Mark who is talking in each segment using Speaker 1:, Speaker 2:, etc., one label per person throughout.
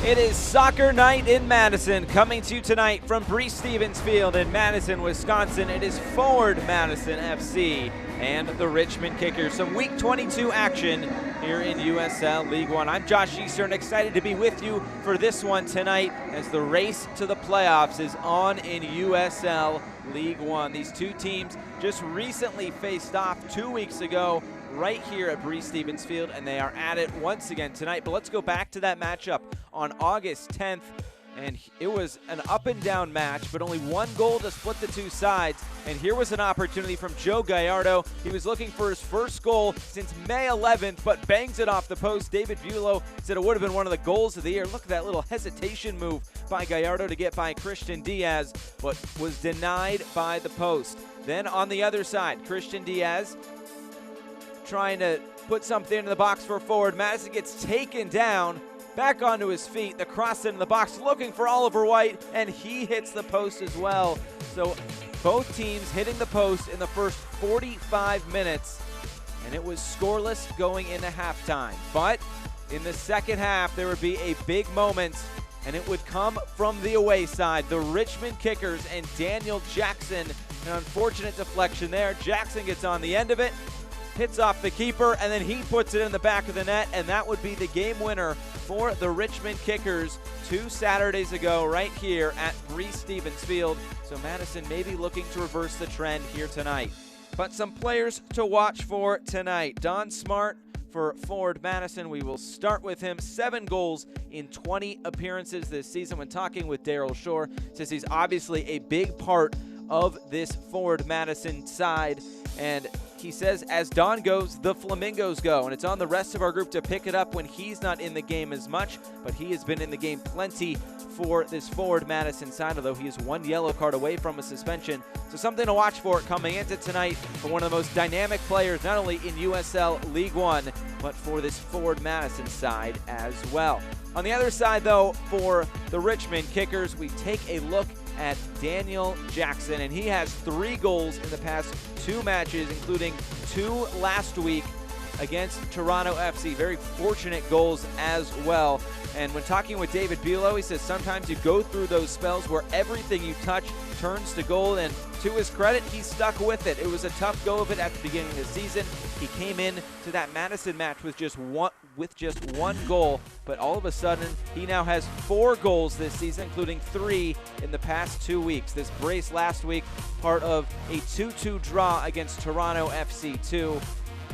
Speaker 1: It is soccer night in Madison, coming to you tonight from Breese-Stevens Field in Madison, Wisconsin. It is Forward Madison FC and the Richmond Kickers. Some Week 22 action here in USL League One. I'm Josh Eastern, excited to be with you for this one tonight as the race to the playoffs is on in USL League One. These two teams just recently faced off 2 weeks ago right here at Breese-Stevens Field, and they are at it once again tonight. But let's go back to that matchup on August 10th, and it was an up-and-down match, but only one goal to split the two sides. And here was an opportunity from Joe Gallardo. He was looking for his first goal since May 11th, but bangs it off the post. David Bulow said it would have been one of the goals of the year. Look at that little hesitation move by Gallardo to get by Christian Diaz, but was denied by the post. Then on the other side, Christian Diaz trying to put something into the box for Forward. Madison gets taken down, back onto his feet, the cross into the box, looking for Oliver White, and he hits the post as well. So both teams hitting the post in the first 45 minutes, and it was scoreless going into halftime. But in the second half, there would be a big moment, and it would come from the away side. The Richmond Kickers and Daniel Jackson, an unfortunate deflection there. Jackson gets on the end of it, hits off the keeper, and then he puts it in the back of the net, and that would be the game winner for the Richmond Kickers 2 Saturdays ago right here at Breese-Stevens Field. So Madison may be looking to reverse the trend here tonight. But some players to watch for tonight. Don Smart for Forward Madison. We will start with him. 7 goals in 20 appearances this season. When talking with Daryl Shore, says he's obviously a big part of this Forward Madison side, and he says as Don goes, the Flamingos go, and it's on the rest of our group to pick it up when he's not in the game as much, but he has been in the game plenty for this Forward Madison side, although he is 1 yellow card away from a suspension. So something to watch for coming into tonight for one of the most dynamic players, not only in USL League One, but for this Forward Madison side as well. On the other side, though, for the Richmond Kickers, we take a look at Daniel Jackson, and he has 3 goals in the past 2 matches, including 2 last week against Toronto FC. Very fortunate goals as well. And when talking with David Bulow, he says sometimes you go through those spells where everything you touch turns to gold, and to his credit, he stuck with it. It was a tough go of it at the beginning of the season. He came in to that Madison match with just one goal, but all of a sudden, he now has 4 goals this season, including 3 in the past 2 weeks. This brace last week, part of a 2-2 draw against Toronto FC 2.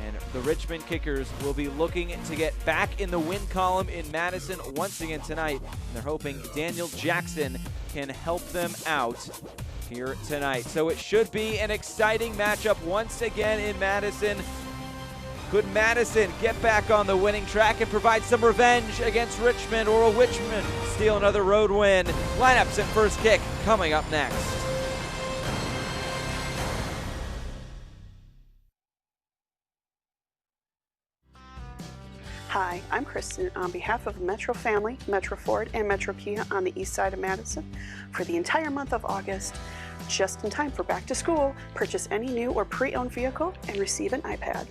Speaker 1: And the Richmond Kickers will be looking to get back in the win column in Madison once again tonight. And they're hoping Daniel Jackson can help them out here tonight. So it should be an exciting matchup once again in Madison. Could Madison get back on the winning track and provide some revenge against Richmond, or will Richmond steal another road win? Lineups and first kick coming up next.
Speaker 2: Hi, I'm Kristen on behalf of Metro Family, Metro Ford, and Metro Kia on the east side of Madison. For the entire month of August, just in time for back to school, purchase any new or pre-owned vehicle and receive an iPad.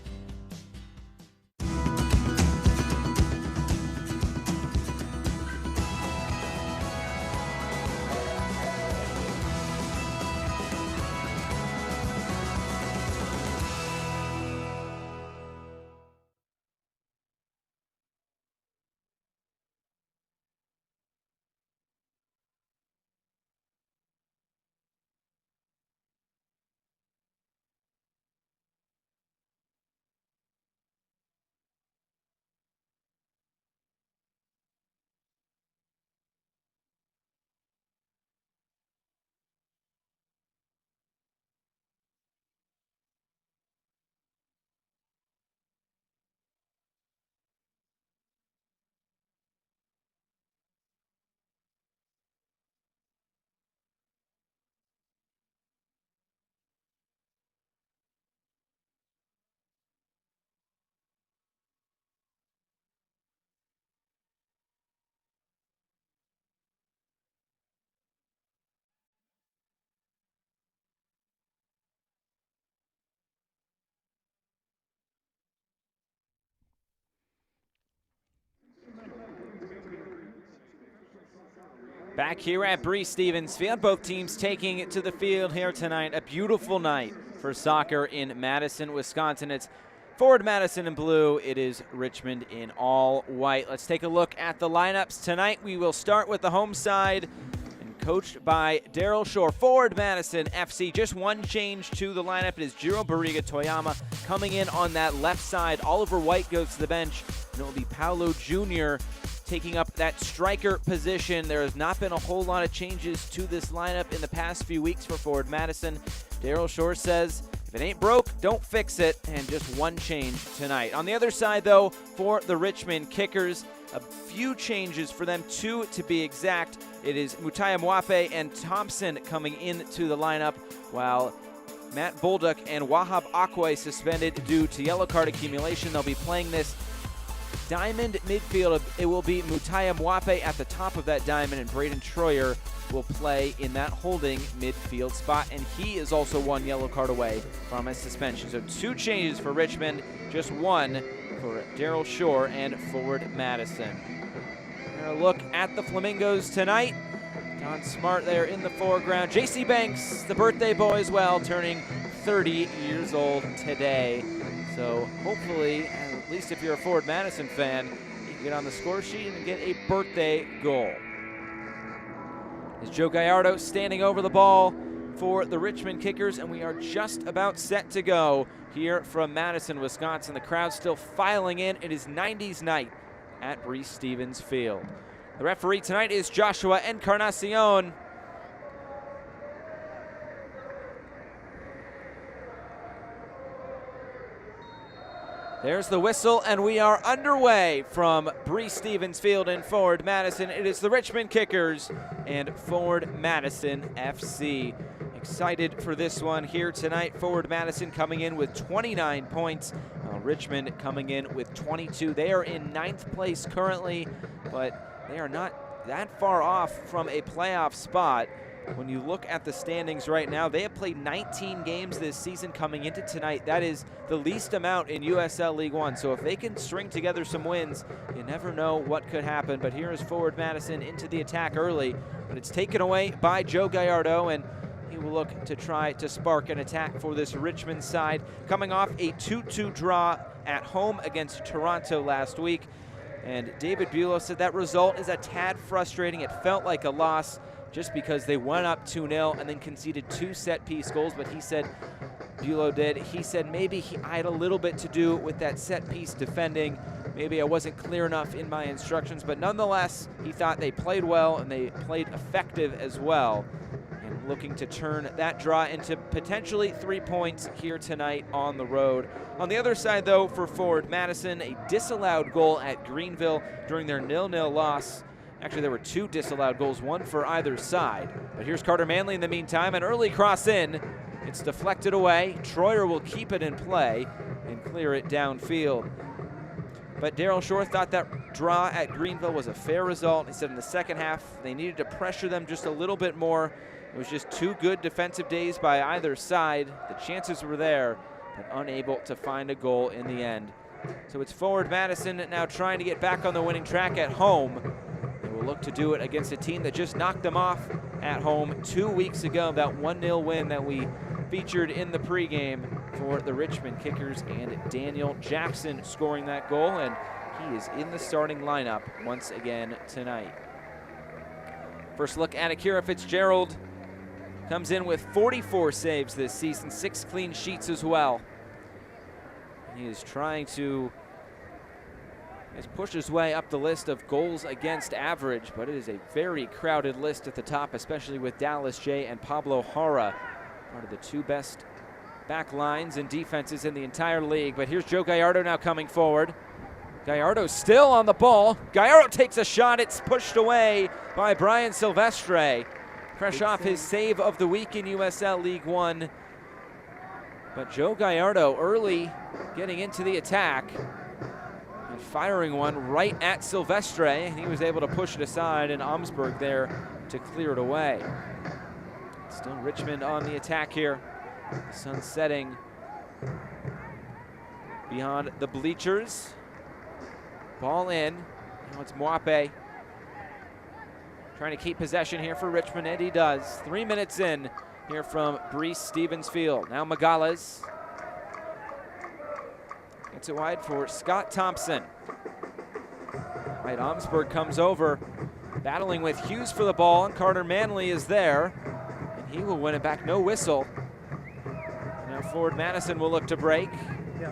Speaker 1: Back here at Breese Stevens Field, both teams taking it to the field here tonight. A beautiful night for soccer in Madison, Wisconsin. It's Forward Madison in blue. It is Richmond in all white. Let's take a look at the lineups tonight. We will start with the home side, and coached by Daryl Shore. Forward Madison FC, just one change to the lineup. It is Jiro Barriga Toyama coming in on that left side. Oliver White goes to the bench, and it will be Paolo Jr. taking up that striker position. There has not been a whole lot of changes to this lineup in the past few weeks for Forward Madison. Daryl Shore says, if it ain't broke, don't fix it, and just one change tonight. On the other side, though, for the Richmond Kickers, a few changes for them, two to be exact. It is Mutaya Mwape and Thompson coming into the lineup, while Matt Bolduc and Wahab Akwe suspended due to yellow card accumulation. They'll be playing this diamond midfield. It will be Mutaya Mwape at the top of that diamond, and Braden Troyer will play in that holding midfield spot, and he is also one yellow card away from a suspension. So two changes for Richmond, just one for Daryl Shore and Forward Madison. A look at the Flamingos tonight. Don Smart there in the foreground. J.C. Banks, the birthday boy as well, turning 30 years old today. So hopefully, at least if you're a Forward Madison fan, you can get on the score sheet and get a birthday goal. Is Joe Gallardo standing over the ball for the Richmond Kickers, and we are just about set to go here from Madison, Wisconsin. The crowd still filing in. It is 90s night at Breese Stevens Field. The referee tonight is Joshua Encarnacion. There's the whistle, and we are underway from Breese Stevens Field in Forward Madison. It is the Richmond Kickers and Forward Madison FC. Excited for this one here tonight. Forward Madison coming in with 29 points. Richmond coming in with 22. They are in 9th place currently, but they are not that far off from a playoff spot. When you look at the standings right now, they have played 19 games this season coming into tonight. That is the least amount in USL League One. So if they can string together some wins, you never know what could happen. But here is Forward Madison into the attack early, but it's taken away by Joe Gallardo, and he will look to try to spark an attack for this Richmond side, coming off a 2-2 draw at home against Toronto last week. And David Bulow said that result is a tad frustrating. It felt like a loss, just because they went up 2-0 and then conceded 2 set-piece goals. But he said, Bulow did, he said maybe I had a little bit to do with that set-piece defending. Maybe I wasn't clear enough in my instructions, but nonetheless, he thought they played well and they played effective as well. And looking to turn that draw into potentially 3 points here tonight on the road. On the other side, though, for Forward Madison, a disallowed goal at Greenville during their 0-0 loss. Actually, there were 2 disallowed goals, one for either side. But here's Carter Manley in the meantime, an early cross in. It's deflected away. Troyer will keep it in play and clear it downfield. But Daryl Shore thought that draw at Greenville was a fair result. He said in the second half, they needed to pressure them just a little bit more. It was just 2 good defensive days by either side. The chances were there, but unable to find a goal in the end. So it's Forward Madison now trying to get back on the winning track at home. Will look to do it against a team that just knocked them off at home 2 weeks ago. That 1-0 win that we featured in the pregame for the Richmond Kickers, and Daniel Jackson scoring that goal, and he is in the starting lineup once again tonight. First look at Akira Fitzgerald. Comes in with 44 saves this season, 6 clean sheets as well. He is trying to push his way up the list of goals against average, but it is a very crowded list at the top, especially with Dallas J and Pablo Jara, part of the 2 best back lines and defenses in the entire league. But here's Joe Gallardo now coming forward. Gallardo still on the ball. Gallardo takes a shot. It's pushed away by Brian Silvestre. Fresh off his save of the week in USL League One. But Joe Gallardo early getting into the attack, firing one right at Silvestre, and he was able to push it aside, and Omsberg there to clear it away. Still Richmond on the attack here. The sun setting beyond the bleachers. Ball in. Now it's Mwape. trying to keep possession here for Richmond, and he does. 3 minutes in here from Breese Stevens Field. Now Magales gets it wide for Scott Thompson. Right, Omsberg comes over, battling with Hughes for the ball, and Carter Manley is there, and he will win it back, no whistle. Now forward Madison will look to break.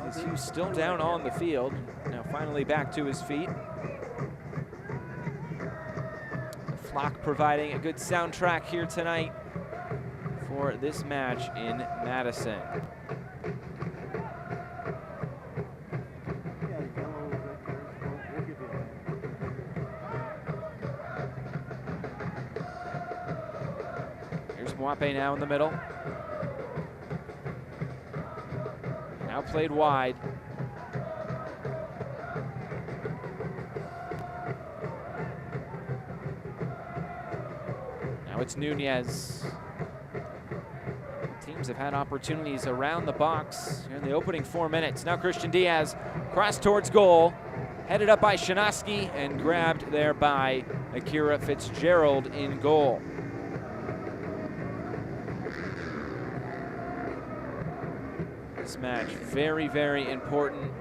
Speaker 1: As Hughes still down on the field. Now finally back to his feet. The Flock providing a good soundtrack here tonight for this match in Madison. Here's Mwape now in the middle. Now played wide. Now it's Nunez. Teams have had opportunities around the box in the opening 4 minutes. Now Christian Diaz crossed towards goal, headed up by Shanoski and grabbed there by Akira Fitzgerald in goal. This match very, very important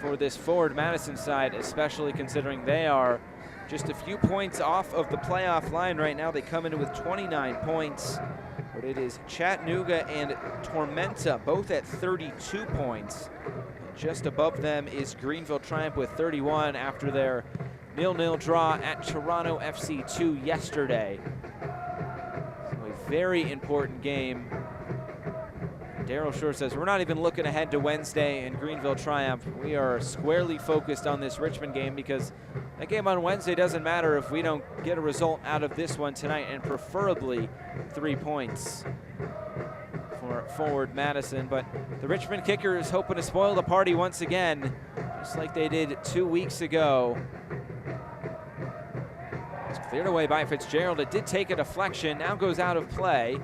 Speaker 1: for this forward Madison side, especially considering they are just a few points off of the playoff line right now. They come in with 29 points, but it is Chattanooga and Tormenta both at 32 points. Just above them is Greenville Triumph with 31 after their 0-0 draw at Toronto FC 2 yesterday. So a very important game. Daryl Shore says, we're not even looking ahead to Wednesday and Greenville Triumph. We are squarely focused on this Richmond game because that game on Wednesday doesn't matter if we don't get a result out of this one tonight, and preferably 3 points for forward Madison. But the Richmond kicker is hoping to spoil the party once again, just like they did 2 weeks ago. It's cleared away by Fitzgerald. It did take a deflection, now goes out of play.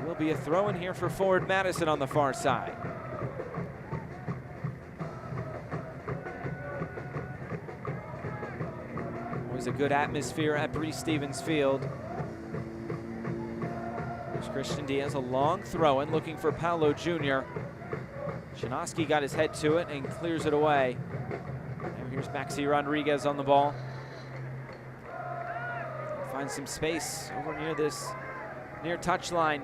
Speaker 1: Will be a throw in here for forward Madison on the far side. Always a good atmosphere at Breese Stevens Field. There's Christian Diaz, a long throw in looking for Paolo Jr. Shanoski got his head to it and clears it away. And here's Maxi Rodriguez on the ball. Finds some space over near touchline.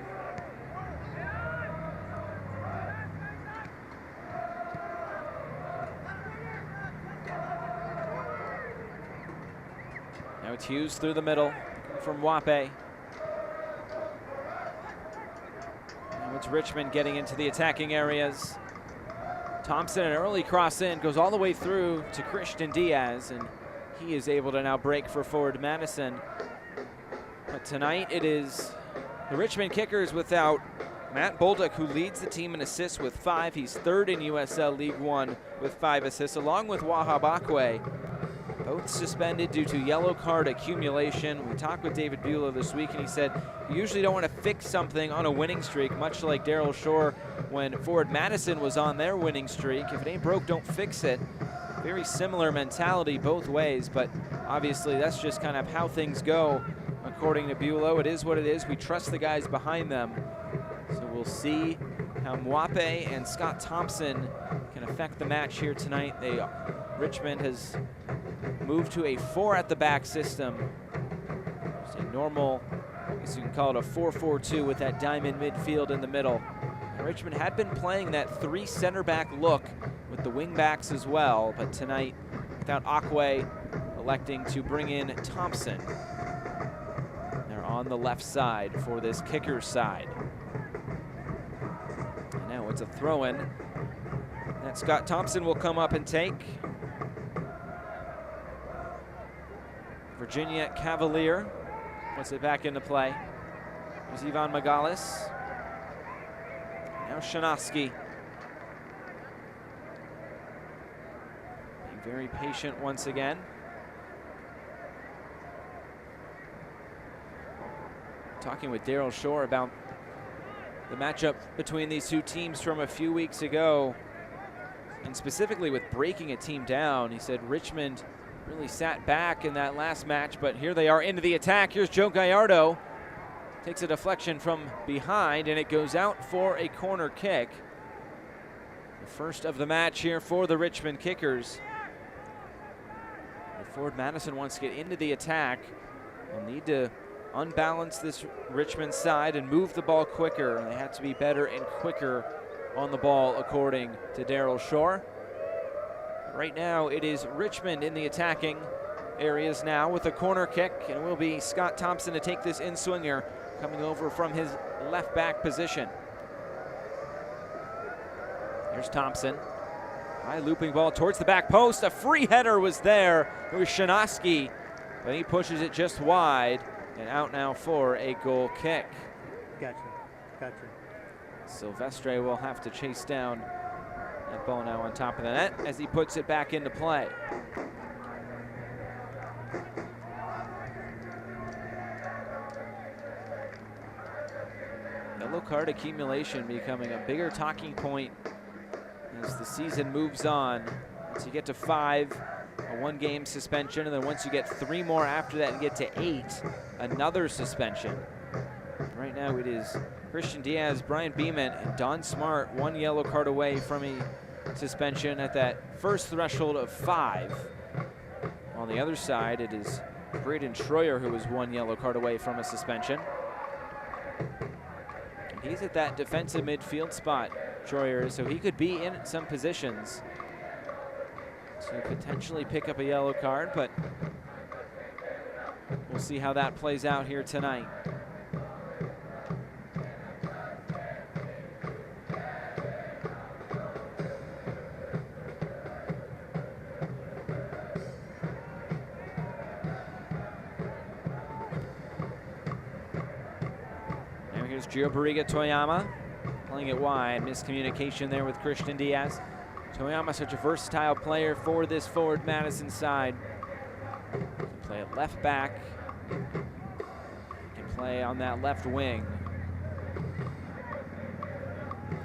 Speaker 1: Now it's Hughes through the middle from Mwape. Now it's Richmond getting into the attacking areas. Thompson, an early cross in, goes all the way through to Christian Diaz, and he is able to now break for forward Madison. But tonight it is the Richmond kickers without Matt Bolduc, who leads the team in assists with 5. He's third in USL League One with 5 assists, along with Wahab Akwe. Both suspended due to yellow card accumulation. We talked with David Buelow this week, and he said, you usually don't want to fix something on a winning streak, much like Daryl Shore when forward Madison was on their winning streak. If it ain't broke, don't fix it. Very similar mentality both ways, but obviously that's just kind of how things go. According to Buelow, it is what it is. We trust the guys behind them. So we'll see how Mwape and Scott Thompson can affect the match here tonight. Richmond has moved to a 4 at the back system. Just a normal, I guess you can call it a 4-4-2 with that diamond midfield in the middle. And Richmond had been playing that 3 center back look with the wing backs as well, but tonight without Akwe, electing to bring in Thompson. They're on the left side for this kicker side. And now it's a throw-in that Scott Thompson will come up and take. Virginia Cavalier puts it back into play. There's Ivan Magales. Now Shanoski. Being very patient once again. Talking with Daryl Shore about the matchup between these two teams from a few weeks ago, and specifically with breaking a team down. He said Richmond really sat back in that last match, but here they are into the attack. Here's Joe Gallardo. Takes a deflection from behind, and it goes out for a corner kick. The first of the match here for the Richmond Kickers. If Forward Madison wants to get into the attack, they'll need to unbalance this Richmond side and move the ball quicker. They have to be better and quicker on the ball, according to Daryl Shore. Right now, it is Richmond in the attacking areas now with a corner kick, and it will be Scott Thompson to take this in-swinger, coming over from his left back position. Here's Thompson. High looping ball towards the back post. A free header was there. It was Shanoski, but he pushes it just wide, and out now for a goal kick.
Speaker 3: Gotcha.
Speaker 1: Silvestre will have to chase down that ball now on top of the net as he puts it back into play. Yellow card accumulation becoming a bigger talking point as the season moves on. Once you get to 5, a 1-game suspension, and then once you get 3 more after that and get to 8, another suspension. Right now it is Christian Diaz, Brian Beeman, and Don Smart, 1 yellow card away from a suspension at that first threshold of 5. On the other side, it is Braden Schroyer, who is 1 yellow card away from a suspension. And he's at that defensive midfield spot, Schroyer, so he could be in some positions to potentially pick up a yellow card, but we'll see how that plays out here tonight. Here's Gio Barriga Toyama playing it wide. Miscommunication there with Christian Diaz. Toyama, such a versatile player for this Forward Madison side. Can play at left back. Can play on that left wing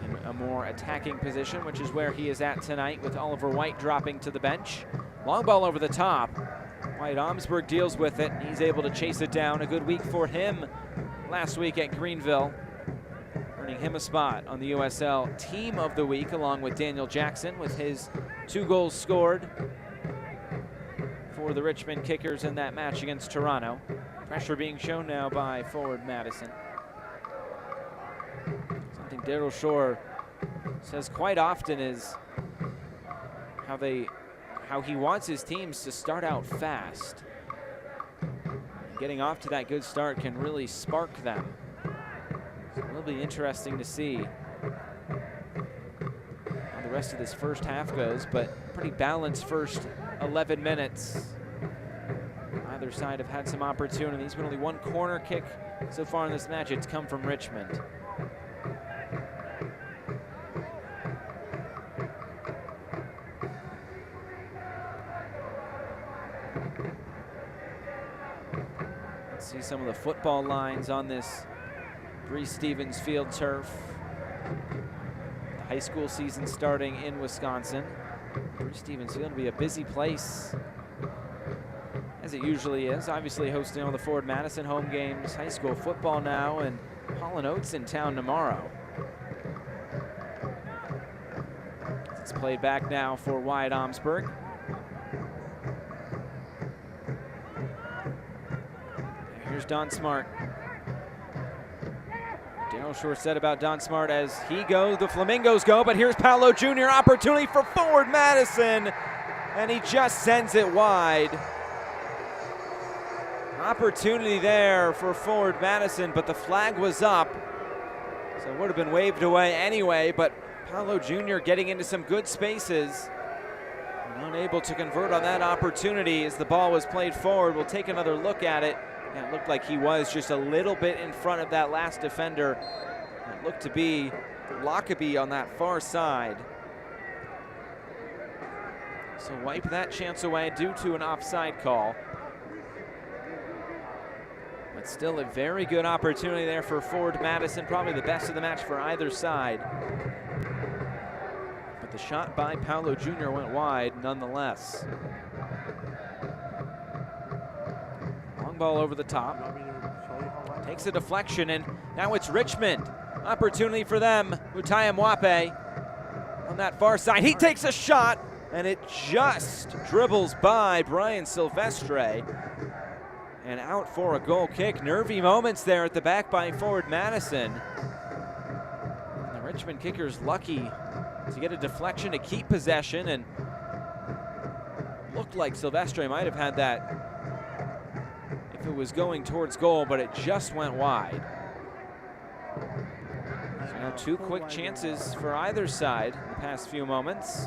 Speaker 1: in a more attacking position, which is where he is at tonight, with Oliver White dropping to the bench. Long ball over the top. White Omsberg deals with it, and he's able to chase it down. A good week for him last week at Greenville, earning him a spot on the USL Team of the Week, along with Daniel Jackson, with his 2 goals scored for the Richmond Kickers in that match against Toronto. Pressure being shown now by Forward Madison. Something Daryl Shore says quite often is how he wants his teams to start out fast. Getting off to that good start can really spark them. So it'll be interesting to see how the rest of this first half goes, but pretty balanced first 11 minutes. Either side have had some opportunities, but only 1 corner kick so far in this match. It's come from Richmond. See some of the football lines on this Breese Stevens Field turf. The high school season starting in Wisconsin. Breese Stevens Field will be a busy place, as it usually is. Obviously hosting all the Forward Madison home games, high school football now, and Hall & Oates in town tomorrow. It's played back now for Wyatt Omsberg. Here's Don Smart. Daryl Shore said about Don Smart, as he goes, the Flamingos go, but here's Paolo Jr., opportunity for Forward Madison, and he just sends it wide. Opportunity there for Forward Madison, but the flag was up, so it would have been waved away anyway, but Paolo Jr. getting into some good spaces, and unable to convert on that opportunity as the ball was played forward. We'll take another look at it. And it looked like he was just a little bit in front of that last defender. It looked to be Lockerbie on that far side. So wipe that chance away due to an offside call. But still a very good opportunity there for Forward Madison, probably the best of the match for either side. But the shot by Paolo Jr. went wide nonetheless. ball over the top. Takes a deflection, and now it's Richmond. Opportunity for them. Mutaya Mwape on that far side. He takes a shot, and it just dribbles by Brian Silvestre. And out for a goal kick. Nervy moments there at the back by forward Madison. And the Richmond kicker's lucky to get a deflection to keep possession, and looked like Silvestre might have had that if it was going towards goal, but it just went wide. So now two quick chances for either side in the past few moments.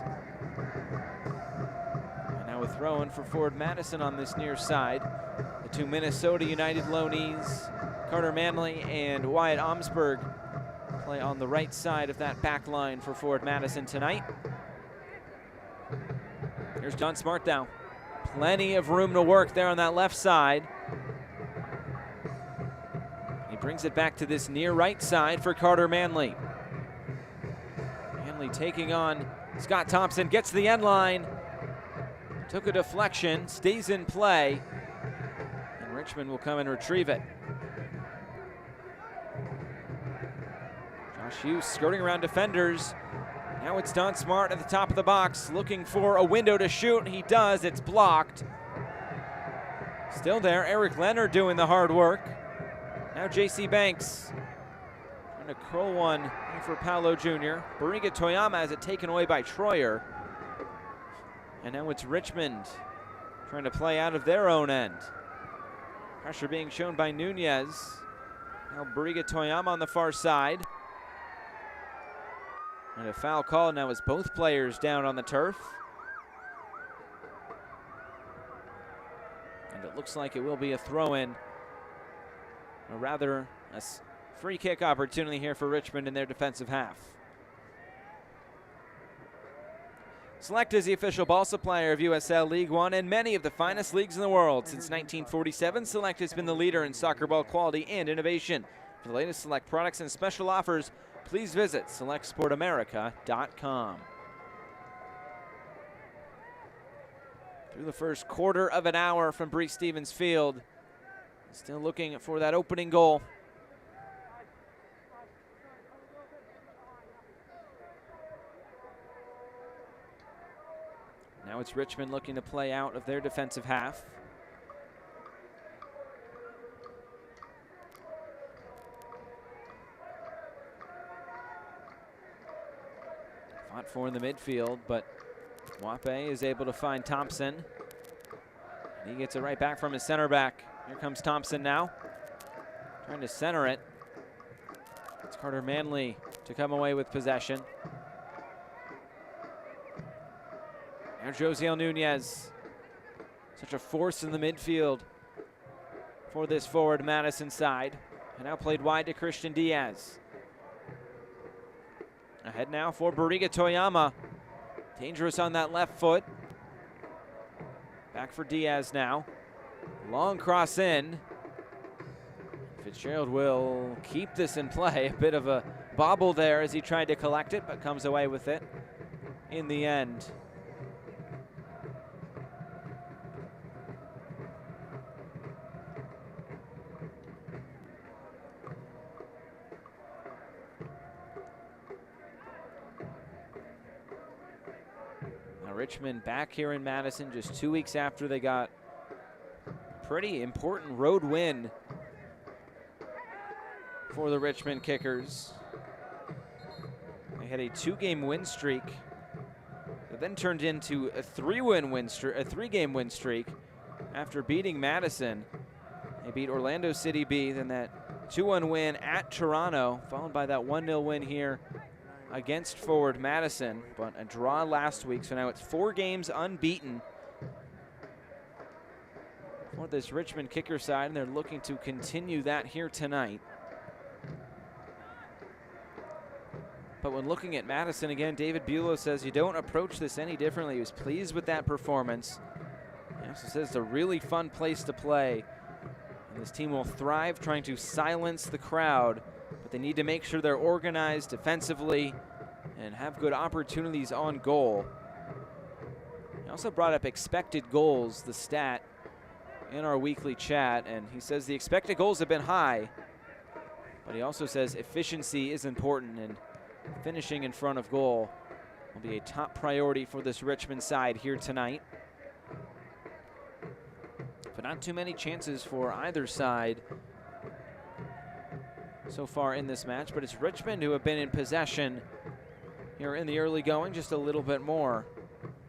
Speaker 1: And now a throw-in for forward Madison on this near side. The two Minnesota United loanees, Carter Manley and Wyatt Omsberg, play on the right side of that back line for forward Madison tonight. Here's John Smart now. Plenty of room to work there on that left side. He brings it back to this near right side for Carter Manley. Manley taking on Scott Thompson, gets to the end line. Took a deflection, stays in play. And Richmond will come and retrieve it. Josh Hughes skirting around defenders. Now it's Don Smart at the top of the box, looking for a window to shoot. He does, it's blocked. Still there, Eric Leonard doing the hard work. Now J.C. Banks trying to curl one for Paolo Jr. Bariga Toyama has it taken away by Troyer. And now it's Richmond trying to play out of their own end. Pressure being shown by Nunez. Now Bariga Toyama on the far side. And a foul call now as both players down on the turf. And it looks like it will be a throw-in, or rather a free kick opportunity here for Richmond in their defensive half. Select is the official ball supplier of USL League One and many of the finest leagues in the world. Since 1947, Select has been the leader in soccer ball quality and innovation. For the latest Select products and special offers, please visit selectsportamerica.com. Through the first quarter of an hour from Breese-Stevens Field. Still looking for that opening goal. Now it's Richmond looking to play out of their defensive half. Fought for in the midfield, but Mwape is able to find Thompson. And he gets it right back from his center back. Here comes Thompson now, trying to center it. It's Carter Manley to come away with possession. Now Josiel Nunez, such a force in the midfield for this forward Madison side. And now played wide to Christian Diaz. Ahead now for Bariga Toyama. Dangerous on that left foot. Back for Diaz now. Long cross in. Fitzgerald will keep this in play. A bit of a bobble there as he tried to collect it, but comes away with it in the end. Richmond back here in Madison just 2 weeks after they got a pretty important road win for the Richmond Kickers. They had a two-game win streak that then turned into a three-game win streak after beating Madison. They beat Orlando City B, then that 2-1 win at Toronto, followed by that 1-0 win here against forward Madison, but a draw last week, so now it's 4 games unbeaten for this Richmond kicker side, and they're looking to continue that here tonight. But when looking at Madison again, David Bulow says you don't approach this any differently. He was pleased with that performance. He also says it's a really fun place to play, and this team will thrive trying to silence the crowd, but they need to make sure they're organized defensively and have good opportunities on goal. He also brought up expected goals, the stat in our weekly chat, and he says the expected goals have been high, but he also says efficiency is important, and finishing in front of goal will be a top priority for this Richmond side here tonight. But not too many chances for either side so far in this match, but it's Richmond who have been in possession here in the early going, just a little bit more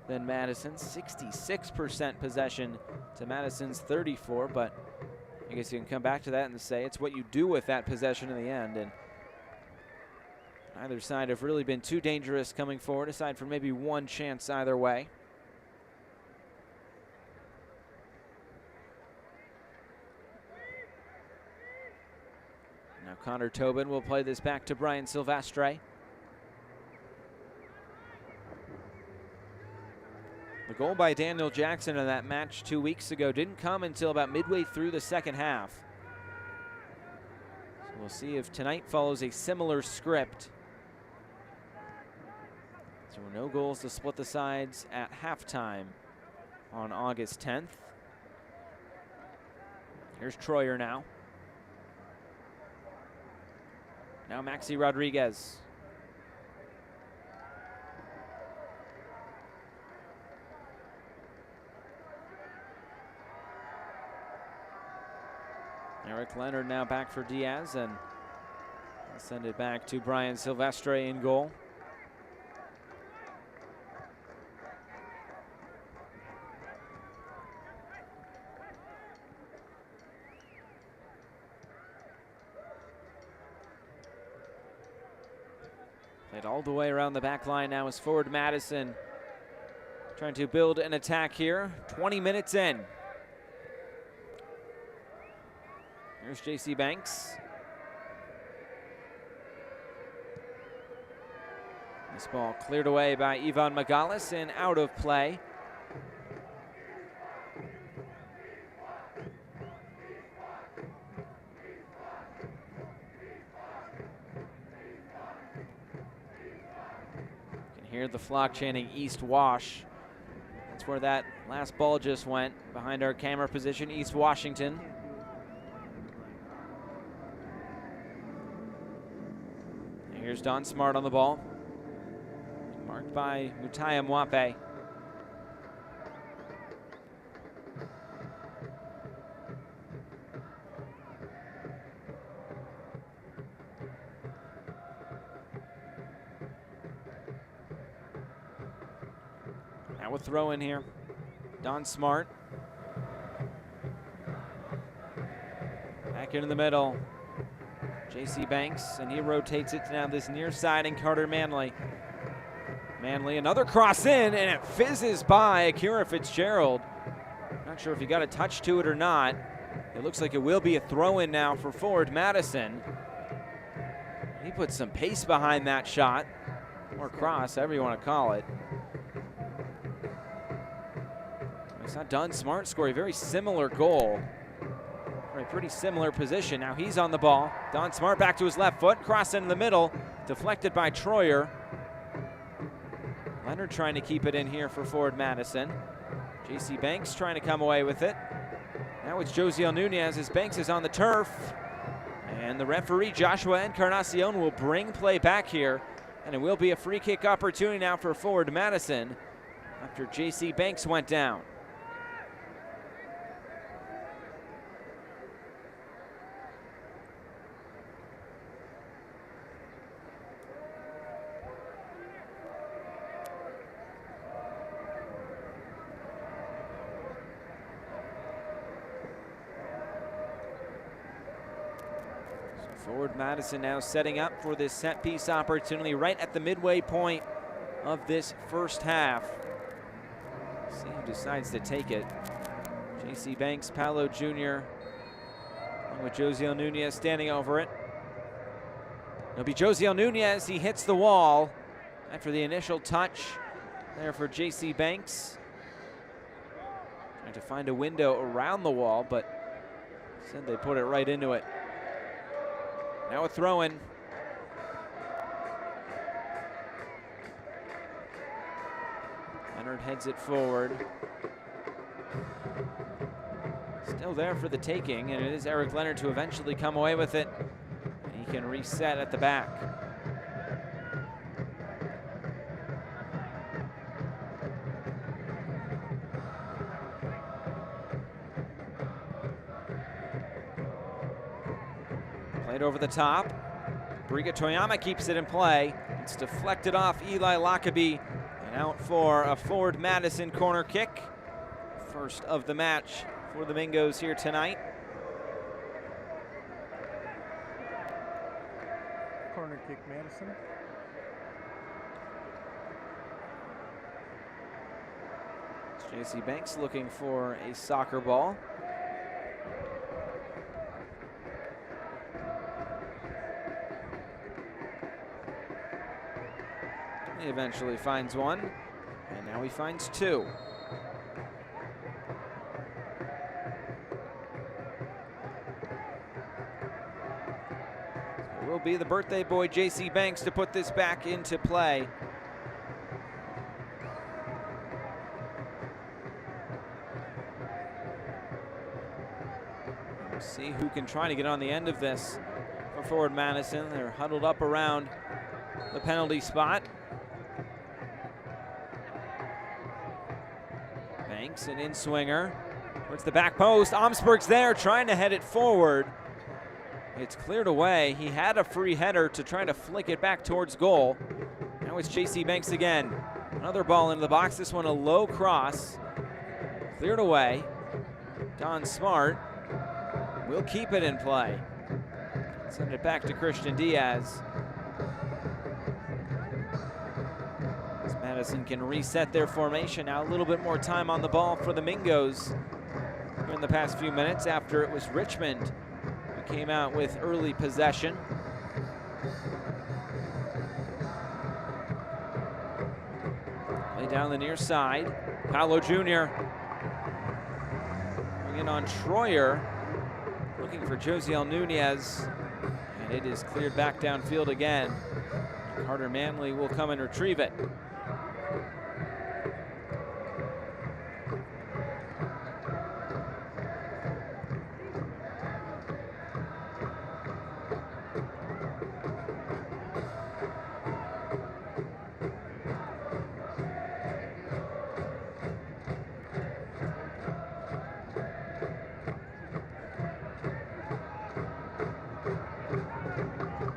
Speaker 1: than Madison. 66% possession to Madison's 34, but I guess you can come back to that and say it's what you do with that possession in the end. And either side have really been too dangerous coming forward, aside from maybe one chance either way. Now Connor Tobin will play this back to Brian Silvestre. The goal by Daniel Jackson in that match 2 weeks ago didn't come until about midway through the second half. So we'll see if tonight follows a similar script. So no goals to split the sides at halftime on August 10th. Here's Troyer now. Now Maxi Rodriguez. Eric Leonard now back for Diaz, and I'll send it back to Brian Silvestre in goal. Played all the way around the back line now is forward Madison, trying to build an attack here. 20 minutes in. Here's J.C. Banks. This ball cleared away by Ivan Magalis and out of play. You can hear the flock chanting East Wash. That's where that last ball just went, behind our camera position, East Washington. Here's Don Smart on the ball. Marked by Mutaya Mwape. Now a throw in here. Don Smart. Back into the middle. J.C. Banks, and he rotates it to now this near side, and Carter Manley. Manley, another cross in, and it fizzes by Akira Fitzgerald. Not sure if he got a touch to it or not. It looks like it will be a throw-in now for forward Madison. He put some pace behind that shot, or cross, however you want to call it. I saw Don Smart score a very similar goal. A pretty similar position. Now he's on the ball. Don Smart back to his left foot, cross in the middle, deflected by Troyer. Leonard trying to keep it in here for forward Madison. J.C. Banks trying to come away with it. Now it's Josiel Nunez as Banks is on the turf. And the referee, Joshua Encarnacion, will bring play back here. And it will be a free kick opportunity now for forward Madison after J.C. Banks went down. Forward Madison now setting up for this set piece opportunity right at the midway point of this first half. See who decides to take it. J.C. Banks, Paolo Jr., along with Josiel Nunez standing over it. It'll be Josiel Nunez. He hits the wall after the initial touch there for J.C. Banks. Trying to find a window around the wall, but said they put it right into it. Now a throw-in. Leonard heads it forward. still there for the taking, and it is Eric Leonard to eventually come away with it. He can reset at the back. Played over the top. Briga Toyama keeps it in play. It's deflected off Eli Lockaby and out for a Ford Madison corner kick. First of the match for the Mingos here tonight.
Speaker 3: Corner kick, Madison.
Speaker 1: It's JC Banks looking for a soccer ball. He eventually finds one, and now he finds two. It will be the birthday boy, JC Banks, to put this back into play. We'll see who can try to get on the end of this for Ford Madison. They're huddled up around the penalty spot. Banks, an in-swinger towards the back post. Omsberg's there trying to head it forward. It's cleared away. He had a free header to try to flick it back towards goal. Now it's JC Banks again. Another ball into the box. This one a low cross. Cleared away. Don Smart will keep it in play. Send it back to Christian Diaz. As Madison can reset their formation. Now a little bit more time on the ball for the Mingos in the past few minutes after it was Richmond who came out with early possession. Play down the near side. Paolo Jr. going in on Troyer, looking for Josiel Nunez, and it is cleared back downfield again. Carter Manley will come and retrieve it.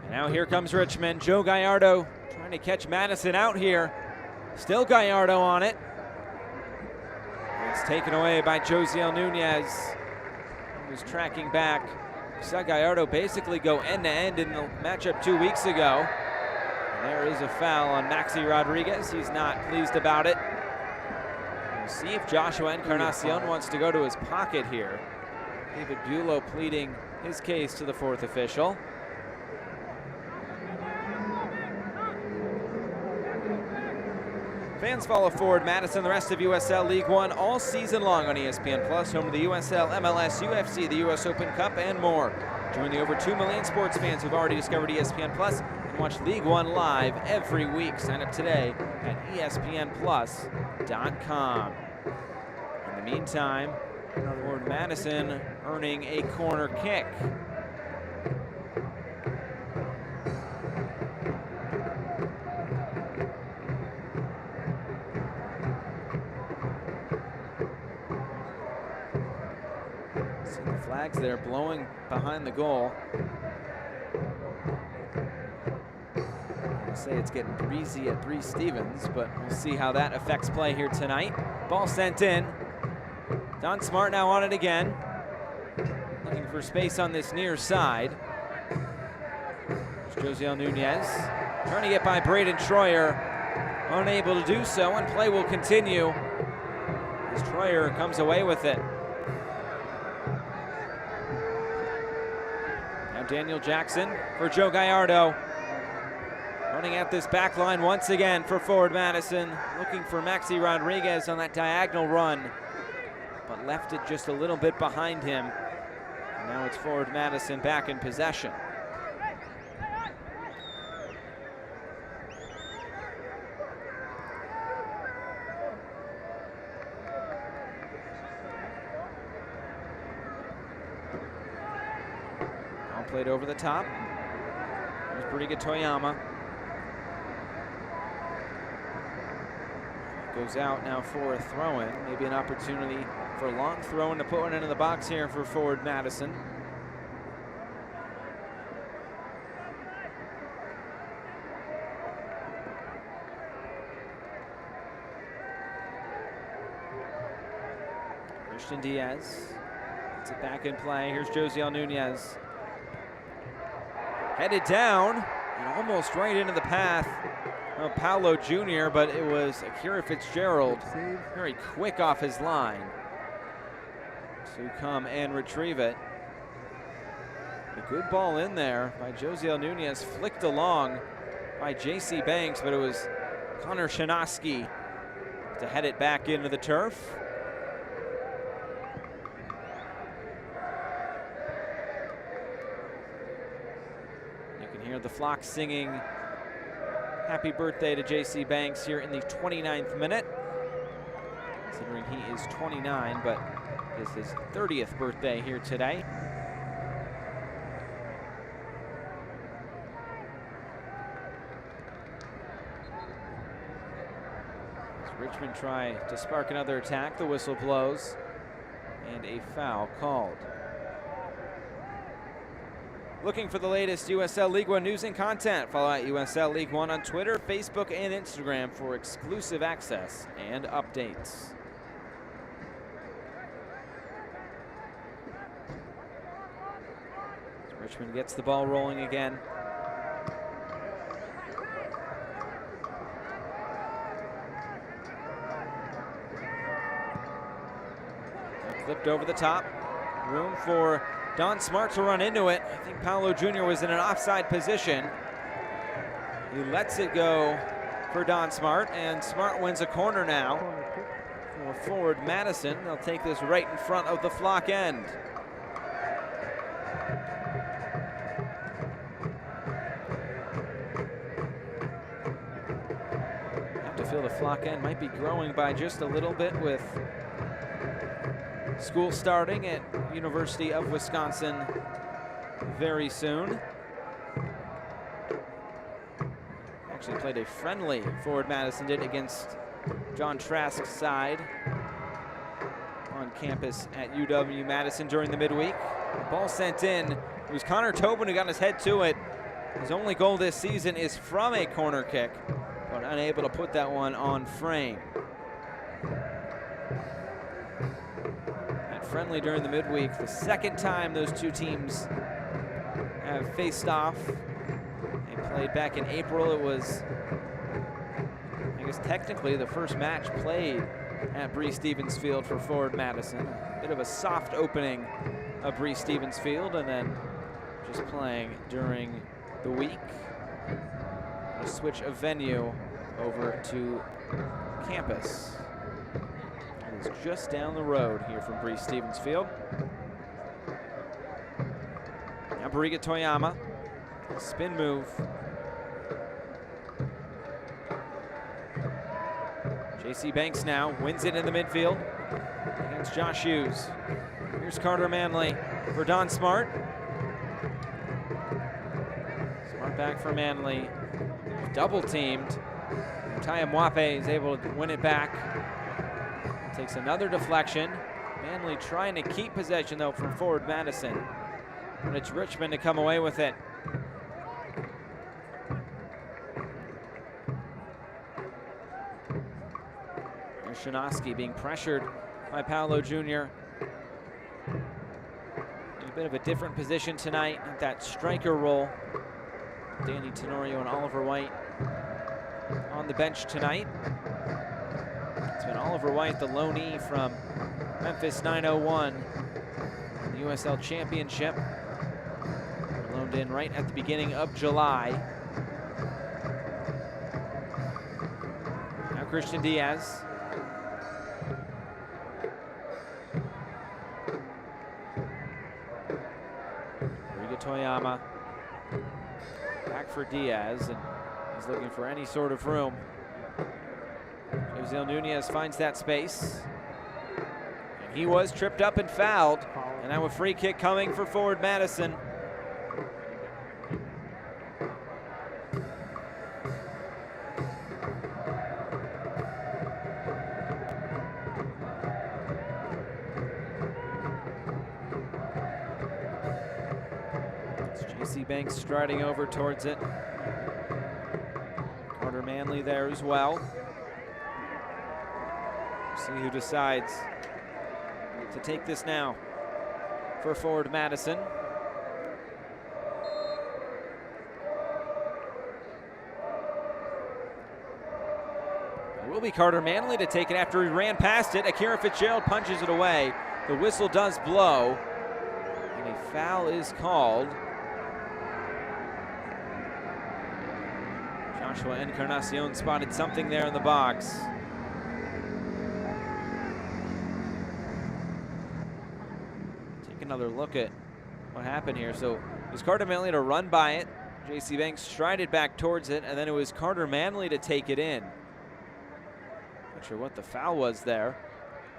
Speaker 1: Now here comes Richmond. Joe Gallardo trying to catch Madison out here. Still Gallardo on it. It's taken away by Josiel Nunez, who's tracking back. We saw Gallardo basically go end-to-end in the matchup 2 weeks ago. And there is a foul on Maxi Rodriguez. He's not pleased about it. We'll see if Joshua Encarnacion wants to go to his pocket here. David Bulow pleading his case to the fourth official. Fans follow Ford Madison, the rest of USL League One all season long on ESPN Plus, home to the USL, MLS, UFC, the US Open Cup, and more. Join the over 2 million sports fans who've already discovered ESPN Plus and watch League One live every week. Sign up today at ESPNplus.com. In the meantime, Ford Madison earning a corner kick. Flags there blowing behind the goal. I'll say it's getting breezy at Bree Stevens, but we'll see how that affects play here tonight. Ball sent in. Don Smart now on it again. Looking for space on this near side. There's Josiel Nunez trying to get by Braden Troyer. Unable to do so, and play will continue as Troyer comes away with it. Daniel Jackson for Joe Gallardo. Running at this back line once again for Ford Madison. Looking for Maxi Rodriguez on that diagonal run, but left it just a little bit behind him. And now it's Ford Madison back in possession. played over the top. There's Briga Toyama. Goes out now for a throw-in. Maybe an opportunity for a long throw-in to put one into the box here for forward Madison. Christian Diaz. It's it back in play. Here's Josiel Nunez. Headed down and almost right into the path of Paolo Jr., but it was Akira Fitzgerald very quick off his line to come and retrieve it. A good ball in there by Josiel Nunez, flicked along by J.C. Banks, but it was Connor Shanoski to head it back into the turf. You can hear the flock singing happy birthday to J.C. Banks here in the 29th minute. Considering he is 29, but it's his 30th birthday here today. As Richmond try to spark another attack, the whistle blows, and a foul called. Looking for the latest USL League One news and content? Follow at USL League One on Twitter, Facebook, and Instagram for exclusive access and updates. Richmond gets the ball rolling again. Flipped over the top. Room for Don Smart to run into it. I think Paolo Jr. was in an offside position. He lets it go for Don Smart, and Smart wins a corner now for forward Madison. They'll take this right in front of the flock end. I have to feel the flock end might be growing by just a little bit with school starting at University of Wisconsin very soon. Actually played a friendly forward Madison did against John Trask's side on campus at UW-Madison during the midweek. The ball sent in. It was Connor Tobin who got his head to it. His only goal this season is from a corner kick, but unable to put that one on frame. Friendly during the midweek, the second time those two teams have faced off. They played back in April. It was, I guess technically, the first match played at Breese-Stevens Field for forward Madison. Bit of a soft opening of Breese-Stevens Field, and then just playing during the week. A switch of venue over to campus. It's just down the road here from Breese-Stevens Field. Now Briga Toyama, spin move. J.C. Banks now wins it in the midfield against Josh Hughes. Here's Carter Manley for Don Smart. Smart back for Manley. Double teamed. Taya Mwape is able to win it back. Takes another deflection. Manley trying to keep possession though from forward Madison. But it's Richmond to come away with it. Here's Shanoski being pressured by Paolo Jr. In a bit of a different position tonight at that striker role. Danny Tenorio and Oliver White on the bench tonight. It's been Oliver White, the loanee from Memphis 901 in the USL Championship. Loaned in right at the beginning of July. Now Christian Diaz. Briga Toyama. Back for Diaz, and he's looking for any sort of room. Josiel Nunez finds that space. And he was tripped up and fouled. And now a free kick coming for forward Madison. J.C. Banks striding over towards it. Carter Manley there as well. See who decides to take this now for forward Madison. It will be Carter Manley to take it after he ran past it. Akira Fitzgerald punches it away. The whistle does blow, and a foul is called. Joshua Encarnacion spotted something there in the box. Take another look at what happened here. So it was Carter Manley to run by it. J.C. Banks strided back towards it, and then it was Carter Manley to take it in. Not sure what the foul was there.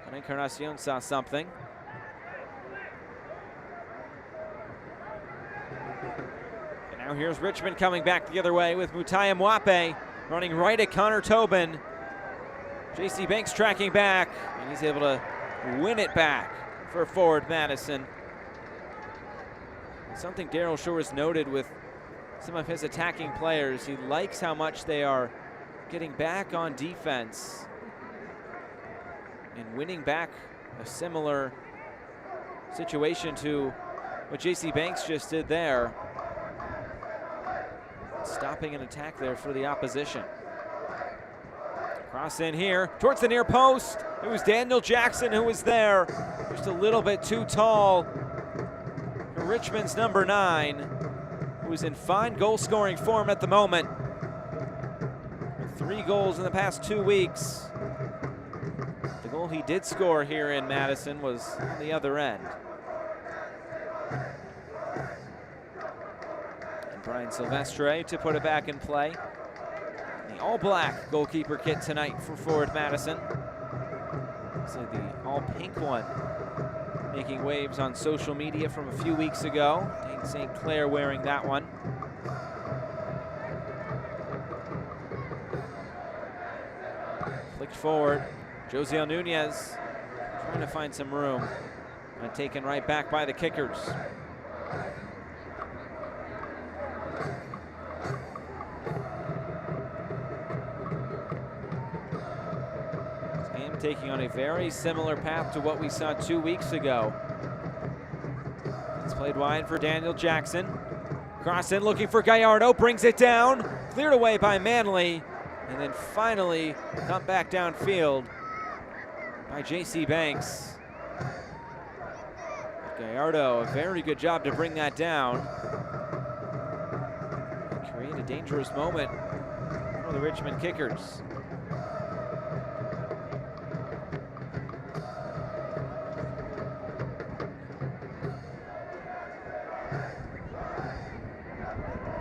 Speaker 1: And Encarnacion saw something. And now here's Richmond coming back the other way with Mutai Mwape running right at Connor Tobin. J.C. Banks tracking back, and he's able to win it back for forward Madison. Something Daryl Shore has noted with some of his attacking players. He likes how much they are getting back on defense and winning back a similar situation to what J.C. Banks just did there. Stopping an attack there for the opposition. Cross in here towards the near post. It was Daniel Jackson who was there. Just a little bit too tall for Richmond's number 9, who is in fine goal-scoring form at the moment. With 3 goals in the past 2 weeks. The goal he did score here in Madison was on the other end. And Brian Silvestre to put it back in play. The all-black goalkeeper kit tonight for forward Madison. So the all-pink one making waves on social media from a few weeks ago. Dane St. Clair wearing that one. Flicked forward. Josiel Nunez trying to find some room and taken right back by the kickers. This game taking on a very similar path to what we saw 2 weeks ago. It's played wide for Daniel Jackson. Cross in looking for Gallardo, brings it down, cleared away by Manley, and then finally come back downfield by J.C. Banks. Gallardo, a very good job to bring that down. Create a dangerous moment for the Richmond kickers.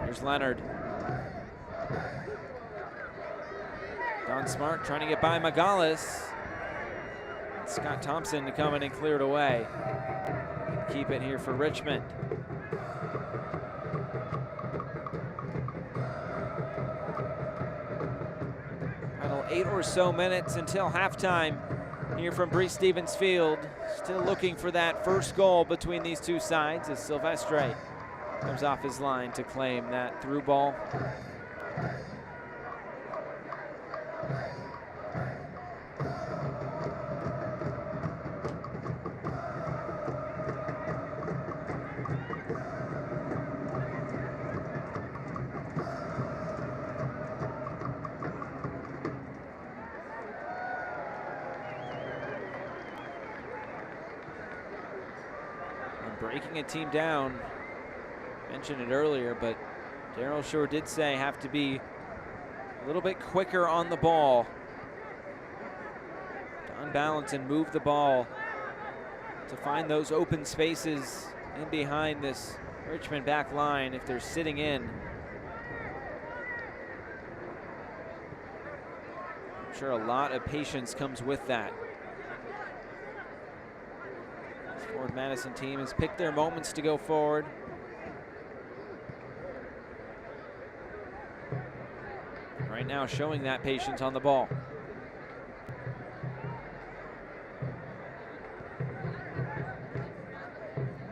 Speaker 1: Here's Leonard. Don Smart trying to get by Magalis. Scott Thompson to come in and clear it away. Keep it here for Richmond. Final 8 or so minutes until halftime here from Breese Stevens Field. Still looking for that first goal between these two sides as Silvestre comes off his line to claim that through ball. Breaking a team down, mentioned it earlier, but Daryl Shore did say have to be a little bit quicker on the ball to unbalance and move the ball to find those open spaces in behind this Richmond back line if they're sitting in. I'm sure a lot of patience comes with that. Forward Madison team has picked their moments to go forward. Right now showing that patience on the ball.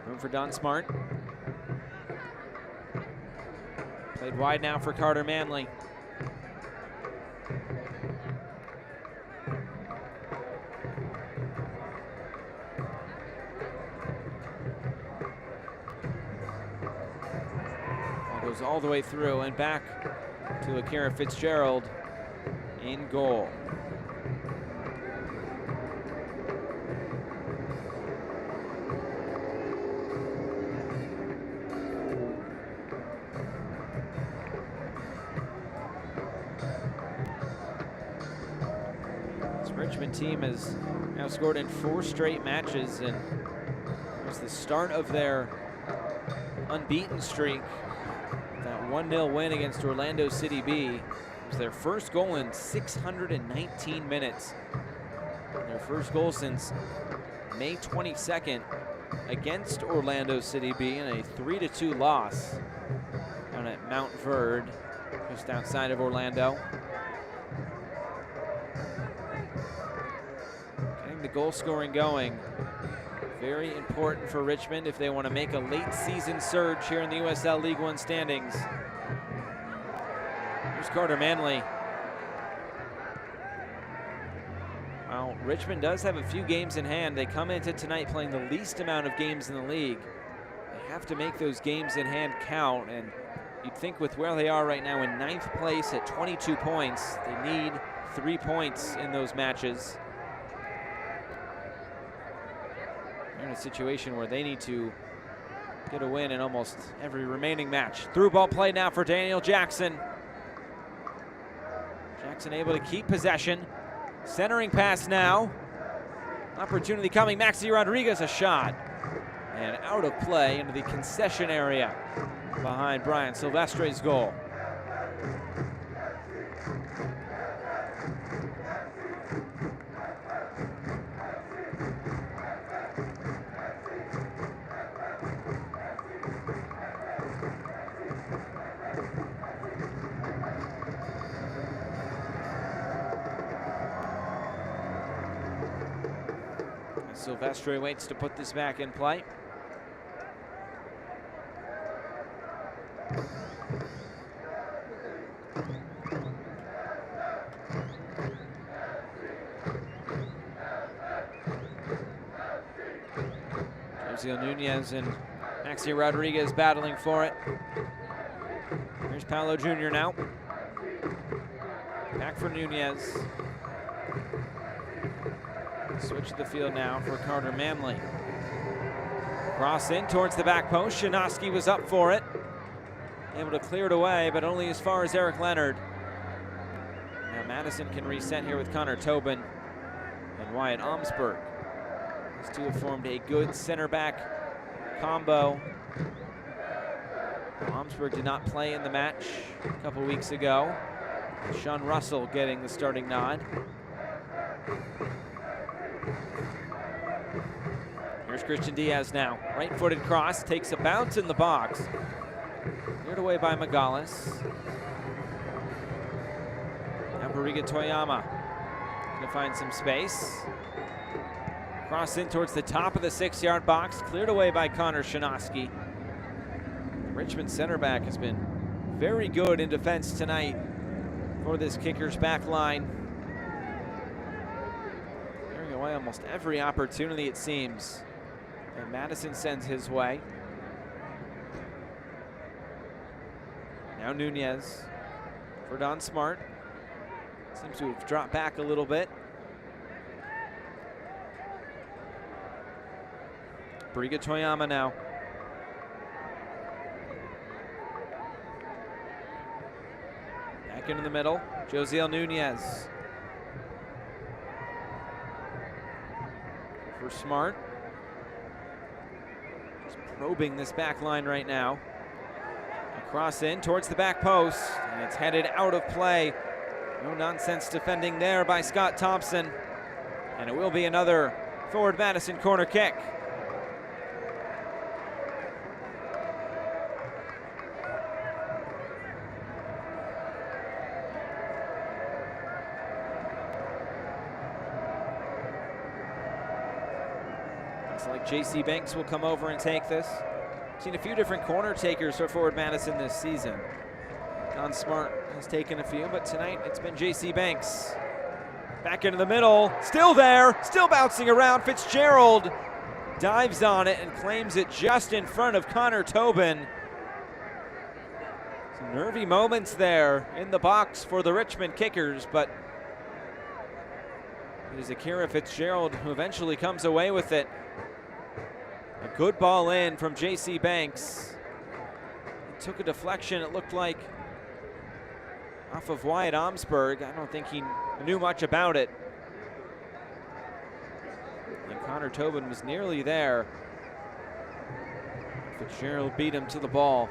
Speaker 1: Room for Don Smart. Played wide now for Carter Manley. Ball goes all the way through and back to Akira Fitzgerald in goal. Richmond team has now scored in 4 straight matches, and it was the start of their unbeaten streak. That 1-0 win against Orlando City B. It was their first goal in 619 minutes. Their first goal since May 22nd against Orlando City B in a 3-2 loss down at Mount Verde, just outside of Orlando. The goal scoring going. Very important for Richmond if they want to make a late season surge here in the USL League One standings. Here's Carter Manley. Well, Richmond does have a few games in hand. They come into tonight playing the least amount of games in the league. They have to make those games in hand count, and you'd think with where they are right now in 9th place at 22 points, they need 3 points in those matches. They're in a situation where they need to get a win in almost every remaining match. Through ball play now for Daniel Jackson. Jackson able to keep possession. Centering pass now. Opportunity coming. Maxi Rodriguez, a shot. And out of play into the concession area behind Brian Silvestre's goal. Silvestre waits to put this back in play. Jose Nunez and Maxi Rodriguez battling for it. Here's Paolo Jr. now. Back for Nunez. Switch to the field now for Carter Manley. Cross in towards the back post. Shanoski was up for it. Able to clear it away, but only as far as Eric Leonard. Now Madison can reset here with Connor Tobin and Wyatt Omsberg. These two have formed a good center back combo. Omsberg did not play in the match a couple weeks ago. Sean Russell getting the starting nod. Here's Christian Diaz now. Right-footed cross, takes a bounce in the box. Cleared away by Magalis. Now Bariga Toyama gonna find some space. Cross in towards the top of the 6-yard box, cleared away by Connor Shanoski. Richmond center back has been very good in defense tonight for this Kickers back line. Clearing away almost every opportunity, it seems, and Madison sends his way. Now Nunez for Don Smart. Seems to have dropped back a little bit. Bariga Toyama now. Back into the middle, Josiel Nunez. For Smart. Just probing this back line right now. A cross in towards the back post, and it's headed out of play. No nonsense defending there by Scott Thompson. And it will be another Forward Madison corner kick. Looks like J.C. Banks will come over and take this. Seen a few different corner takers for Forward Madison this season. Don Smart has taken a few, but tonight it's been J.C. Banks. Back into the middle, still there, still bouncing around. Fitzgerald dives on it and claims it just in front of Connor Tobin. Some nervy moments there in the box for the Richmond Kickers, but it is Akira Fitzgerald who eventually comes away with it. A good ball in from J.C. Banks. It took a deflection, it looked like, off of Wyatt Omsberg. I don't think he knew much about it. And Connor Tobin was nearly there. Fitzgerald beat him to the ball.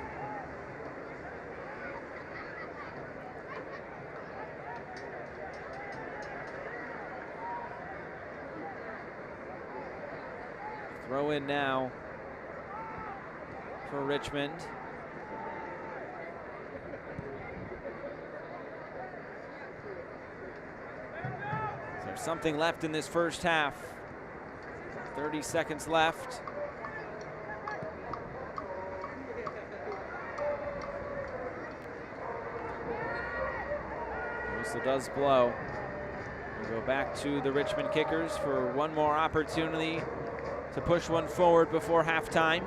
Speaker 1: Throw in now for Richmond. There's something left in this first half. 30 seconds left. The whistle does blow. We'll go back to the Richmond Kickers for one more opportunity to push one forward before halftime.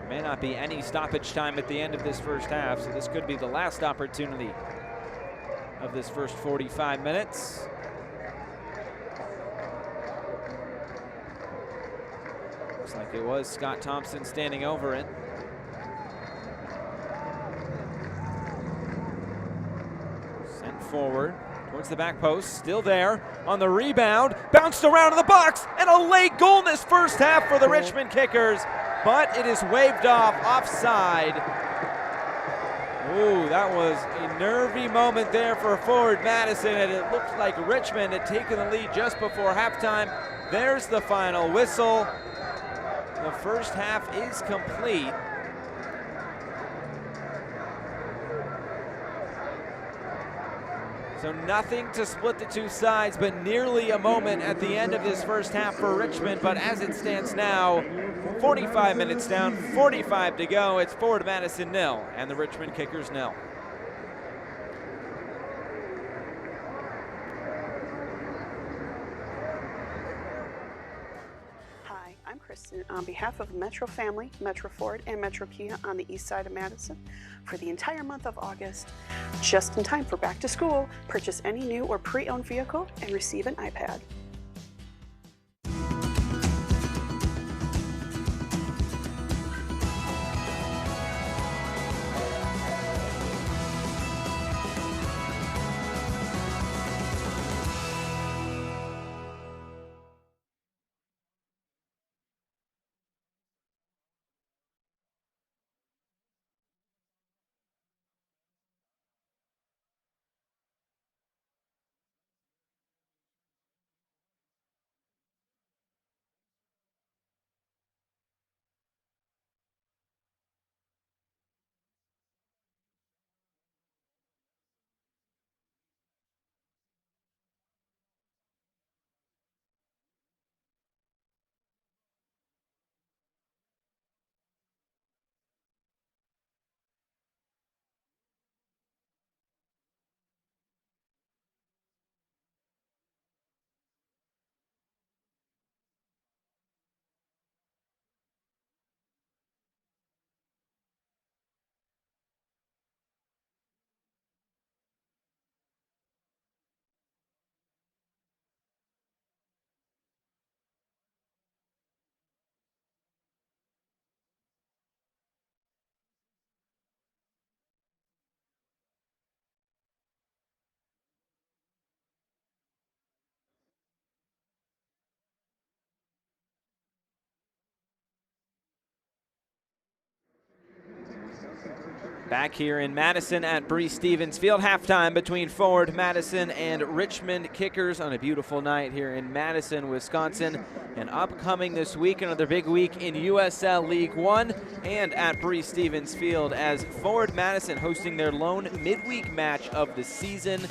Speaker 1: There may not be any stoppage time at the end of this first half, so this could be the last opportunity of this first 45 minutes. Looks like it was Scott Thompson standing over it. Sent forward towards the back post, still there on the rebound, bounced around in the box, and a late goal in this first half for the Richmond Kickers, but it is waved off, offside. Ooh, that was a nervy moment there for forward Madison, and it looked like Richmond had taken the lead just before halftime. There's the final whistle. The first half is complete. So nothing to split the two sides, but nearly a moment at the end of this first half for Richmond. But as it stands now, 45 minutes down, 45 to go. It's forward Madison 0 and the Richmond Kickers 0.
Speaker 2: Hi, I'm Kristen on behalf of Metro Family, Metro Ford, and Metro Kia on the east side of Madison. For the entire month of August, just in time for back to school, purchase any new or pre-owned vehicle and receive an iPad.
Speaker 1: Back here in Madison at Breese Stevens Field, halftime between forward Madison and Richmond Kickers on a beautiful night here in Madison, Wisconsin. And upcoming this week, another big week in USL League One and at Breese Stevens Field as forward Madison hosting their lone midweek match of the season.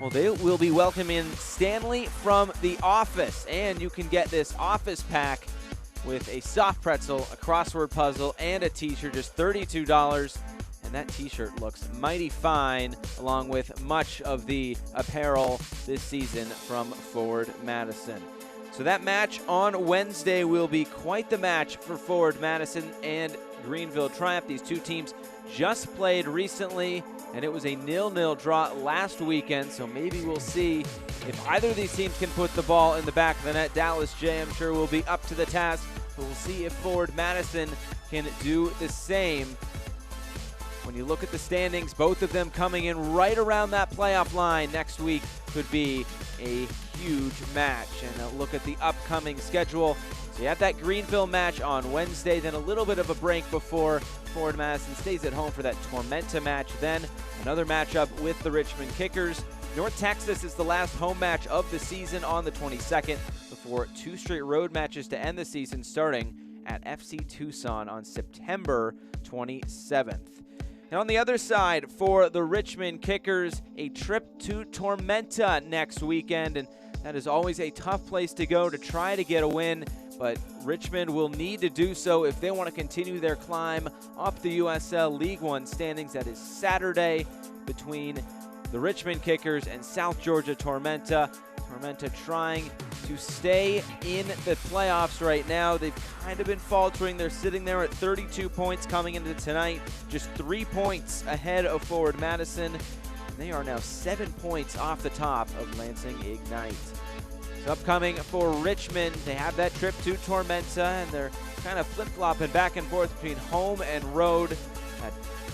Speaker 1: Well, they will be welcoming Stanley from The Office, and you can get this Office pack with a soft pretzel, a crossword puzzle, and a t-shirt, just $32. And that t-shirt looks mighty fine, along with much of the apparel this season from Forward Madison. So that match on Wednesday will be quite the match for Forward Madison and Greenville Triumph. These two teams just played recently, and it was a 0-0 draw last weekend, so maybe we'll see if either of these teams can put the ball in the back of the net. Dallas J, I'm sure, will be up to the task, but we'll see if Forward Madison can do the same. When you look at the standings, both of them coming in right around that playoff line next week could be a huge match. And a look at the upcoming schedule. So you have that Greenville match on Wednesday, then a little bit of a break before Forward Madison stays at home for that Tormenta match. Then another matchup with the Richmond Kickers. North Texas is the last home match of the season on the 22nd before 2 straight road matches to end the season, starting at FC Tucson on September 27th. And on the other side, for the Richmond Kickers, a trip to Tormenta next weekend, and that is always a tough place to go to try to get a win, but Richmond will need to do so if they want to continue their climb up the USL League One standings. That is Saturday between the Richmond Kickers and South Georgia Tormenta. Tormenta trying to stay in the playoffs right now. They've kind of been faltering. They're sitting there at 32 points coming into tonight, just 3 points ahead of Forward Madison. And they are now 7 points off the top of Lansing Ignite. So upcoming for Richmond, they have that trip to Tormenta, and they're kind of flip-flopping back and forth between home and road.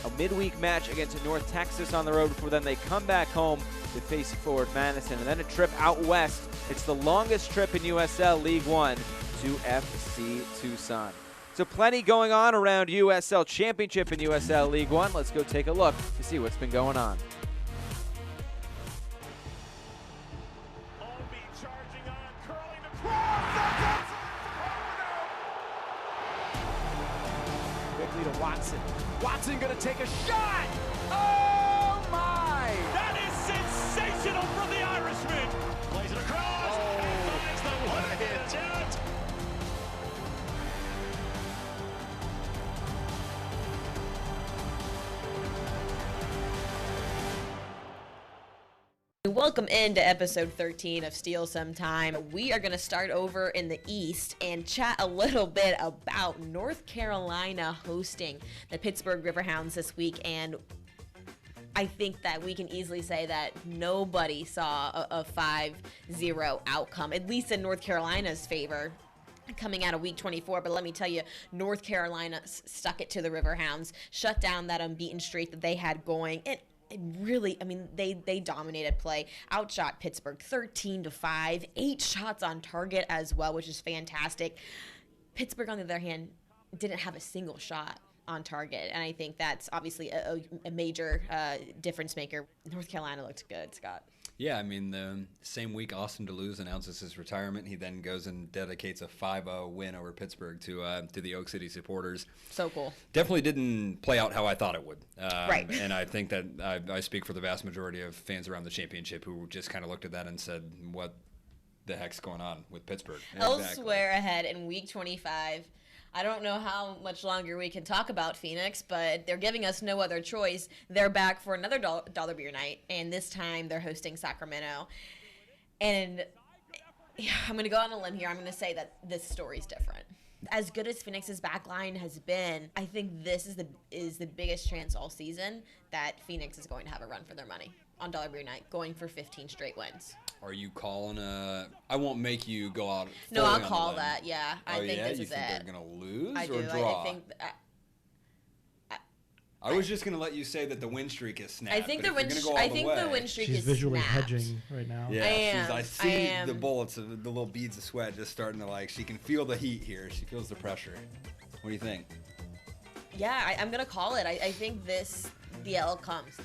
Speaker 1: A midweek match against North Texas on the road before then they come back home to face Forward Madison, and then a trip out west. It's the longest trip in USL League One to FC Tucson. So plenty going on around USL Championship and USL League One. Let's go take a look to see what's been going on.
Speaker 4: Quickly to Watson. Watson gonna take a shot! Oh my!
Speaker 5: That is sensational from the Irishman! Plays it across and finds the one-hit shot!
Speaker 6: Welcome into episode 13 of Steal Some Time. We are going to start over in the East and chat a little bit about North Carolina hosting the Pittsburgh Riverhounds this week. And I think that we can easily say that nobody saw a 5-0 outcome, at least in North Carolina's favor, coming out of week 24. But let me tell you, North Carolina stuck it to the Riverhounds, shut down that unbeaten streak that they had going. Really, I mean, they dominated play, outshot Pittsburgh 13-5, 8 shots on target as well, which is fantastic. Pittsburgh, on the other hand, didn't have a single shot on target, and I think that's obviously a major difference maker. North Carolina looked good, Scott.
Speaker 7: Yeah, I mean, the same week Austin DeLuz announces his retirement, he then goes and dedicates a 5-0 win over Pittsburgh to the Oak City supporters.
Speaker 6: So cool.
Speaker 7: Definitely didn't play out how I thought it would.
Speaker 6: Right.
Speaker 7: And I think that I speak for the vast majority of fans around the championship who just kind of looked at that and said, what the heck's going on with Pittsburgh?
Speaker 6: Elsewhere ahead in week 25. I don't know how much longer we can talk about Phoenix, but they're giving us no other choice. They're back for another dollar beer night, and this time they're hosting Sacramento. And I'm going to go on a limb here. I'm going to say that this story's different. As good as Phoenix's backline has been, I think this is the biggest chance all season that Phoenix is going to have a run for their money on dollar beer night, going for 15 straight wins.
Speaker 7: Are you calling I won't make you go out.
Speaker 6: No, I'll call that. Yeah, I think this
Speaker 7: you
Speaker 6: is
Speaker 7: think
Speaker 6: it.
Speaker 7: they're gonna lose
Speaker 6: I
Speaker 7: or
Speaker 6: do.
Speaker 7: draw?
Speaker 6: I think.
Speaker 7: I was just gonna let you say that the win streak is snapped.
Speaker 6: I think
Speaker 7: but
Speaker 6: the win. I think the win streak
Speaker 3: She's
Speaker 6: is
Speaker 3: visually
Speaker 6: snapped.
Speaker 3: hedging right now.
Speaker 7: Yeah,
Speaker 6: I
Speaker 7: I see
Speaker 6: am.
Speaker 7: the bullets, the little beads of sweat just starting to she can feel the heat here. She feels the pressure. What do you think?
Speaker 6: Yeah, I'm gonna call it. I think the L comes.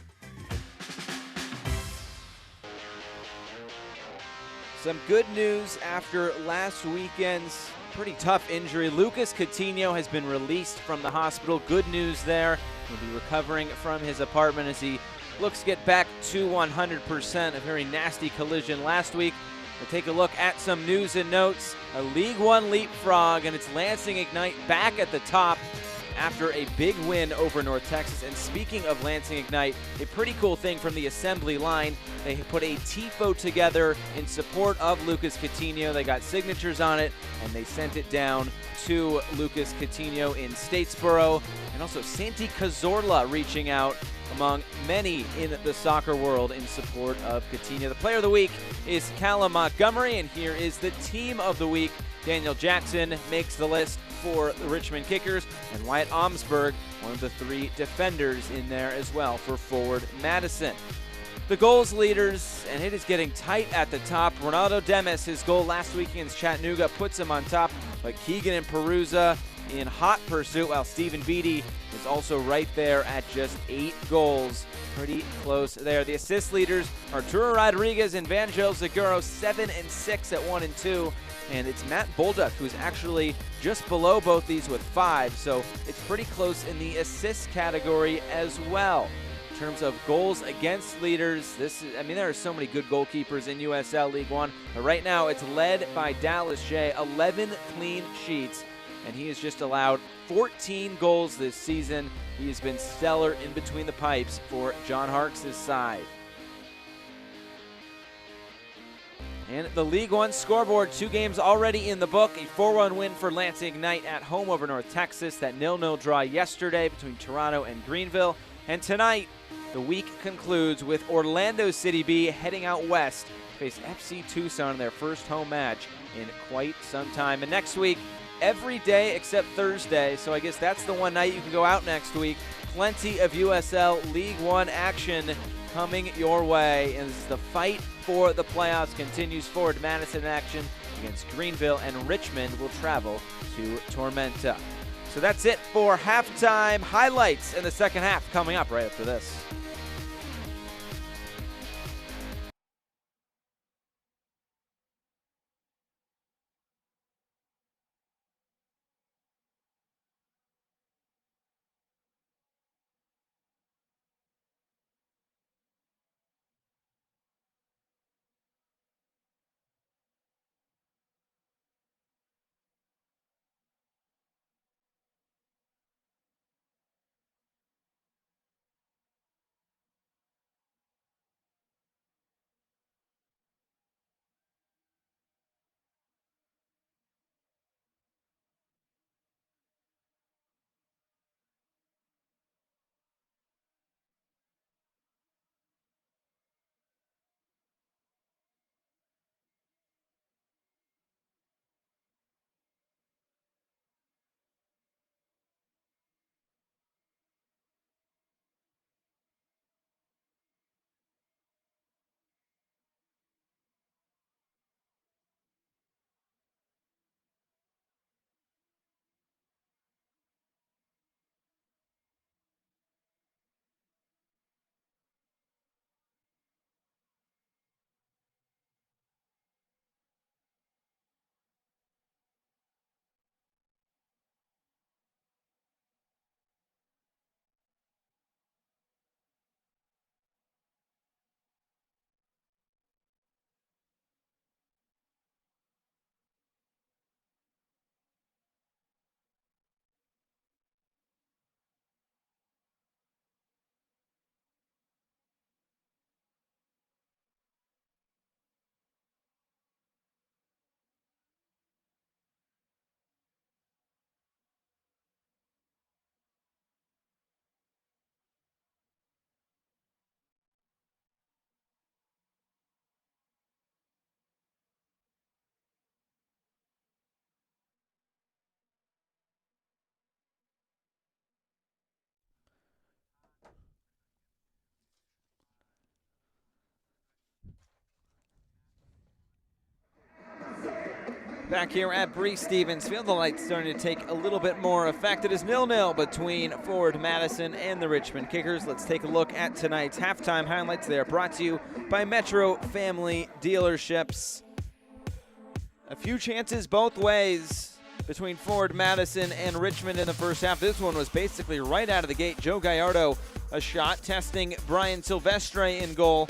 Speaker 1: Some good news after last weekend's pretty tough injury. Lucas Coutinho has been released from the hospital. Good news there. He'll be recovering from his apartment as he looks to get back to 100%. A very nasty collision last week. We'll take a look at some news and notes. A League One leapfrog, and it's Lansing Ignite back at the top after a big win over North Texas. And speaking of Lansing Ignite, a pretty cool thing from the assembly line. They put a tifo together in support of Lucas Coutinho. They got signatures on it, and they sent it down to Lucas Coutinho in Statesboro. And also Santi Cazorla reaching out among many in the soccer world in support of Coutinho. The player of the week is Callum Montgomery, and here is the team of the week. Daniel Jackson makes the list for the Richmond Kickers, and Wyatt Omsberg, one of the 3 defenders in there as well for forward Madison. The goals leaders, and it is getting tight at the top. Ronaldo Demis, his goal last week against Chattanooga puts him on top, but Keegan and Perusa in hot pursuit, while Stephen Beatty is also right there at just 8 goals. Pretty close there. The assist leaders, Arturo Rodriguez and Vanjel Zaguro, 7 and 6 at 1 and 2. And it's Matt Bolduc who's actually just below both these with 5. So it's pretty close in the assist category as well. In terms of goals against leaders, there are so many good goalkeepers in USL League One. But right now it's led by Dallas Shea, 11 clean sheets. And he has just allowed 14 goals this season. He has been stellar in between the pipes for John Harkes' side. And the League One scoreboard, 2 games already in the book. A 4-1 win for Lansing Ignite at home over North Texas. That 0-0 draw yesterday between Toronto and Greenville. And tonight, the week concludes with Orlando City B heading out west to face FC Tucson in their first home match in quite some time. And next week, every day except Thursday, so I guess that's the one night you can go out next week. Plenty of USL League One action coming your way as the fight for the playoffs continues forward. Madison action against Greenville, and Richmond will travel to Tormenta. So that's it for halftime highlights in the second half coming up right after this. Back here at Breese Stevens Field, the light's starting to take a little bit more effect. It is 0-0 between forward Madison and the Richmond Kickers. Let's take a look at tonight's halftime highlights. They are brought to you by Metro Family Dealerships. A few chances both ways between forward Madison and Richmond in the first half. This one was basically right out of the gate. Joe Gallardo, a shot testing Brian Silvestre in goal.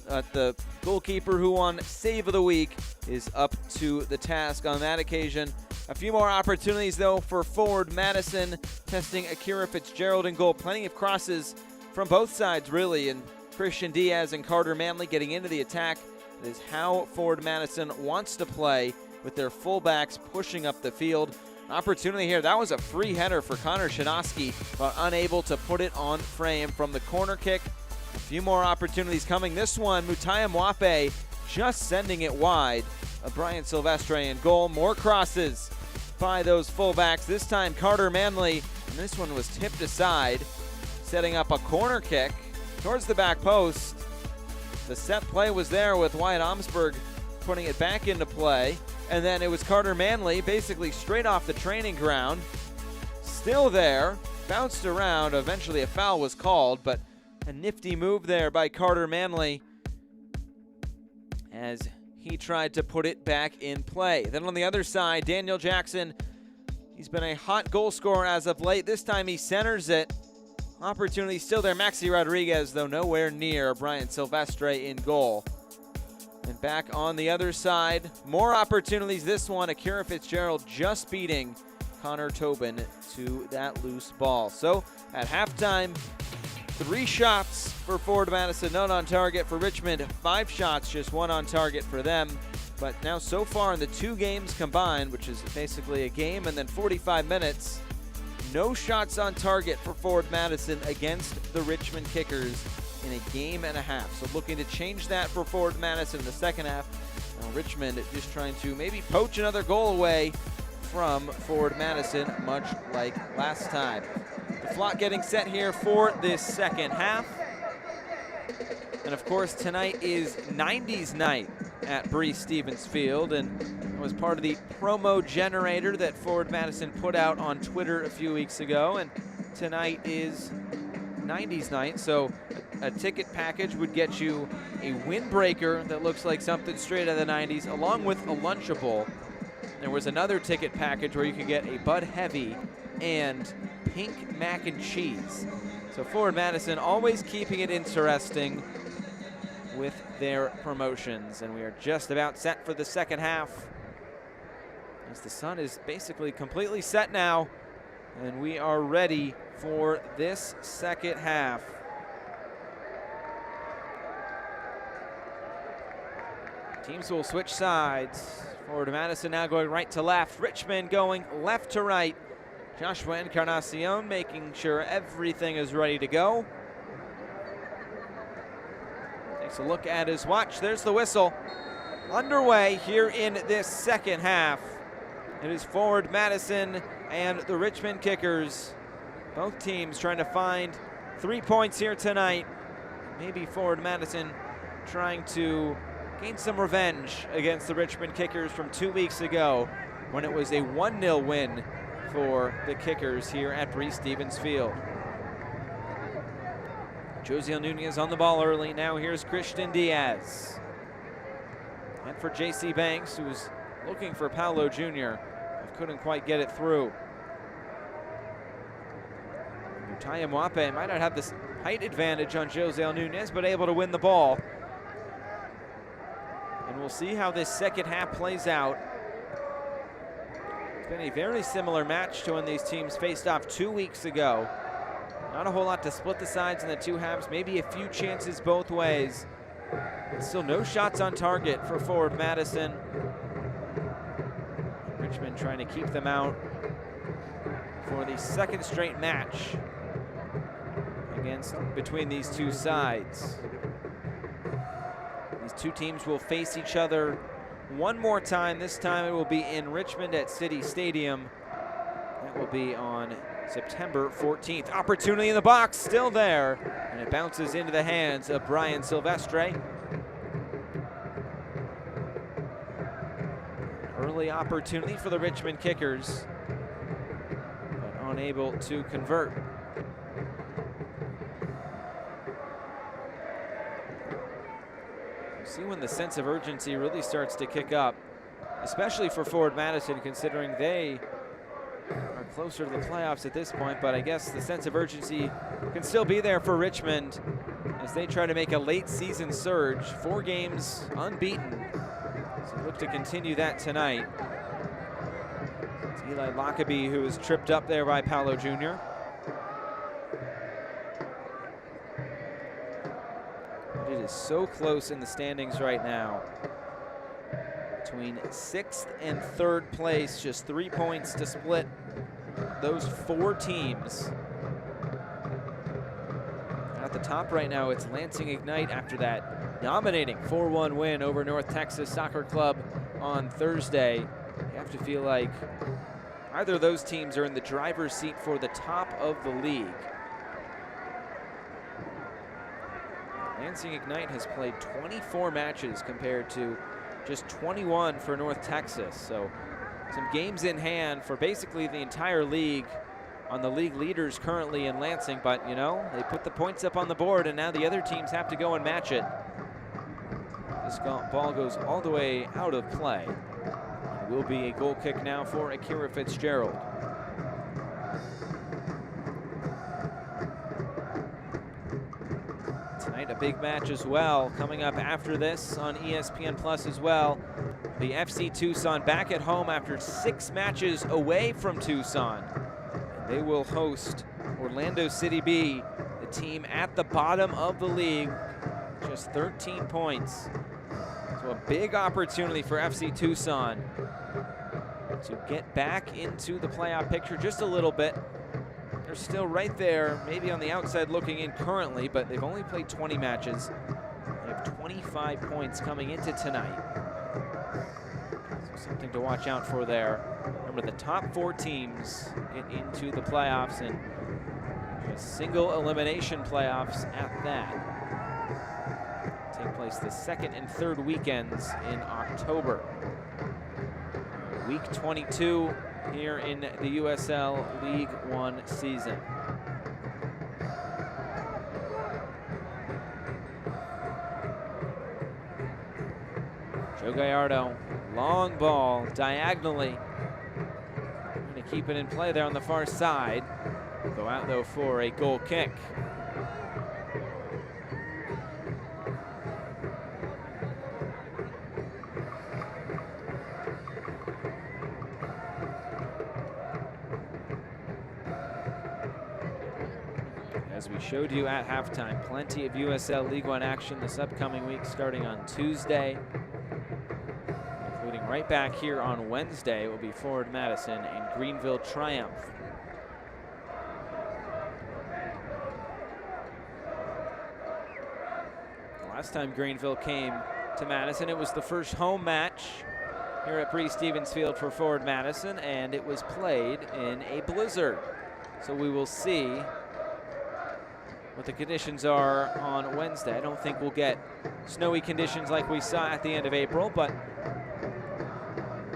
Speaker 1: the goalkeeper who won Save of the Week is up to the task on that occasion. A few more opportunities, though, for forward Madison, testing Akira Fitzgerald in goal. Plenty of crosses from both sides, really, and Christian Diaz and Carter Manley getting into the attack. That is how forward Madison wants to play, with their fullbacks pushing up the field. Opportunity here. That was a free header for Connor Shinoski, but unable to put it on frame from the corner kick. A few more opportunities coming. This one, Mutaya Mwape just sending it wide. Brian Silvestre in goal. More crosses by those fullbacks. This time Carter Manley, and this one was tipped aside, setting up a corner kick towards the back post. The set play was there with Wyatt Omsberg putting it back into play. And then it was Carter Manley, basically straight off the training ground. Still there, bounced around. Eventually a foul was called, but a nifty move there by Carter Manley as he tried to put it back in play. Then on the other side, Daniel Jackson, he's been a hot goal scorer as of late. This time he centers it. Opportunity still there. Maxi Rodriguez, though, nowhere near Brian Silvestre in goal. And back on the other side, more opportunities. This one, Akira Fitzgerald just beating Connor Tobin to that loose ball. So at halftime, 3 shots for forward Madison, none on target for Richmond. 5 shots, just 1 on target for them. But now so far in the 2 games combined, which is basically a game and then 45 minutes, no shots on target for forward Madison against the Richmond Kickers in a game and a half. So looking to change that for forward Madison in the second half. Richmond just trying to maybe poach another goal away from forward Madison, much like last time. The flock getting set here for this second half. And of course, tonight is 90s night at Breese Stevens Field, and it was part of the promo generator that forward Madison put out on Twitter a few weeks ago. And tonight is 90s night, so a ticket package would get you a windbreaker that looks like something straight out of the 90s, along with a Lunchable. There was another ticket package where you could get a Bud Heavy and pink mac and cheese. So forward Madison always keeping it interesting with their promotions, and we are just about set for the second half, as the sun is basically completely set now, and we are ready for this second half. Teams will switch sides. Forward Madison now going right to left. Richmond going left to right. Joshua Encarnacion making sure everything is ready to go. Takes a look at his watch. There's the whistle. Underway here in this second half. It is forward Madison and the Richmond Kickers. Both teams trying to find 3 points here tonight. Maybe forward Madison trying to gain some revenge against the Richmond Kickers from 2 weeks ago, when it was a 1-0 win for the Kickers here at Breese Stevens Field. Josiel Nunez on the ball early. Now here's Christian Diaz. And for J.C. Banks, who's looking for Paolo Jr., but couldn't quite get it through. Mutaya Mwape might not have this height advantage on Josiel Nunez, but able to win the ball. And we'll see how this second half plays out. It's been a very similar match to when these teams faced off 2 weeks ago. Not a whole lot to split the sides in the 2 halves, maybe a few chances both ways. But still no shots on target for forward Madison. Richmond trying to keep them out for the second straight match between these 2 sides. These 2 teams will face each other one more time. This time it will be in Richmond at City Stadium. That will be on September 14th. Opportunity in the box, still there, and it bounces into the hands of Brian Silvestre. Early opportunity for the Richmond Kickers, but unable to convert. See when the sense of urgency really starts to kick up, especially for forward Madison, considering they are closer to the playoffs at this point. But I guess the sense of urgency can still be there for Richmond as they try to make a late season surge. 4 games unbeaten, so look to continue that tonight. It's Eli Lockaby who is tripped up there by Paolo Jr. But it is so close in the standings right now. Between 6th and 3rd place, just 3 points to split those 4 teams. At the top right now, it's Lansing Ignite after that dominating 4-1 win over North Texas Soccer Club on Thursday. You have to feel like either of those teams are in the driver's seat for the top of the league. Lansing Ignite has played 24 matches compared to just 21 for North Texas. So some games in hand for basically the entire league on the league leaders currently in Lansing, but you know, they put the points up on the board and now the other teams have to go and match it. This ball goes all the way out of play. It will be a goal kick now for Akira Fitzgerald. Tonight, a big match as well coming up after this on ESPN Plus as well. The FC Tucson back at home after 6 matches away from Tucson. They will host Orlando City B, the team at the bottom of the league, just 13 points. So a big opportunity for FC Tucson to get back into the playoff picture just a little bit. They're still right there, maybe on the outside looking in currently, but they've only played 20 matches. They have 25 points coming into tonight. So something to watch out for there. Remember, the top 4 teams get into the playoffs, and single elimination playoffs at that. Take place the 2nd and 3rd weekends in October. Week 22 here in the USL League One season. Joe Gallardo, long ball diagonally. Going to keep it in play there on the far side. Go out though for a goal kick. As we showed you at halftime, plenty of USL League One action this upcoming week starting on Tuesday, including right back here on Wednesday. It will be Forward Madison and Greenville Triumph. The last time Greenville came to Madison, it was the first home match here at Bree-Stevens Field for Forward Madison, and it was played in a blizzard. So we will see what the conditions are on Wednesday. I don't think we'll get snowy conditions like we saw at the end of April, but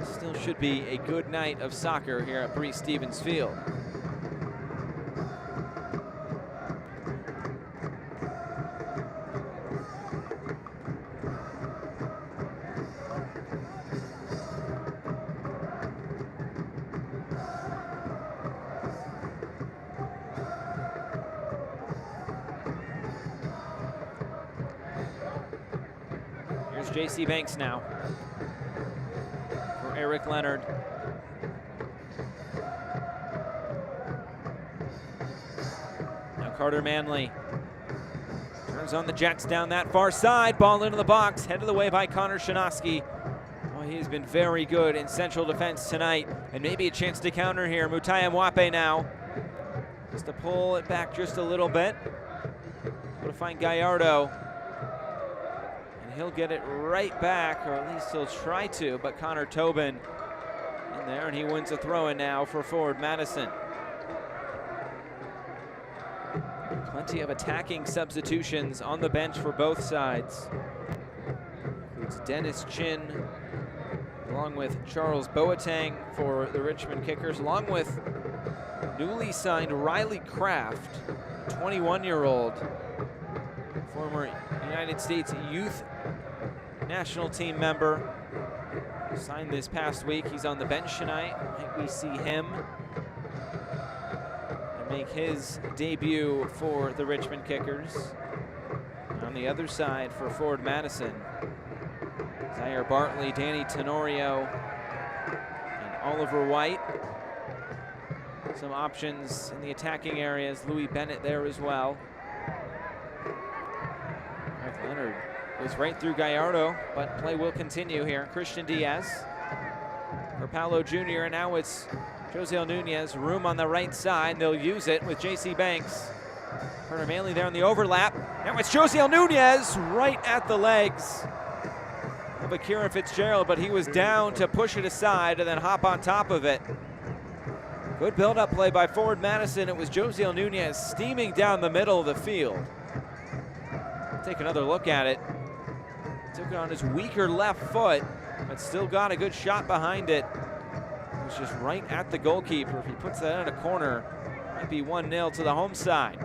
Speaker 1: still should be a good night of soccer here at Bree-Stevens Field. J.C. Banks now for Eric Leonard. Now Carter Manley turns on the Jets down that far side. Ball into the box, headed away by Connor Shinosky. Oh, he has been very good in central defense tonight, and maybe a chance to counter here. Mutai Mwape now. Just to pull it back just a little bit. Go to find Gallardo. He'll get it right back, or at least he'll try to, but Connor Tobin in there, and he wins a throw-in now for Forward Madison. Plenty of attacking substitutions on the bench for both sides. Includes Dennis Chin, along with Charles Boateng for the Richmond Kickers, along with newly signed Riley Kraft, 21-year-old, former United States youth national team member. Signed this past week. He's on the bench tonight. Might we see him and make his debut for the Richmond Kickers. On the other side for Forward Madison, Zaire Bartley, Danny Tenorio, and Oliver White. Some options in the attacking areas. Louis Bennett there as well. Mark Leonard goes right through Gallardo, but play will continue here. Christian Diaz for Paolo Jr., and now it's Josiel Nunez, room on the right side. They'll use it with J.C. Banks. Turner Manley there on the overlap. Now it's Josiel Nunez right at the legs of Akira Fitzgerald, but he was down to push it aside and then hop on top of it. Good build-up play by Forward Madison. It was Josiel Nunez steaming down the middle of the field. Take another look at it. Took it on his weaker left foot, but still got a good shot behind it. It was just right at the goalkeeper. If he puts that in a corner, it might be 1-0 to the home side.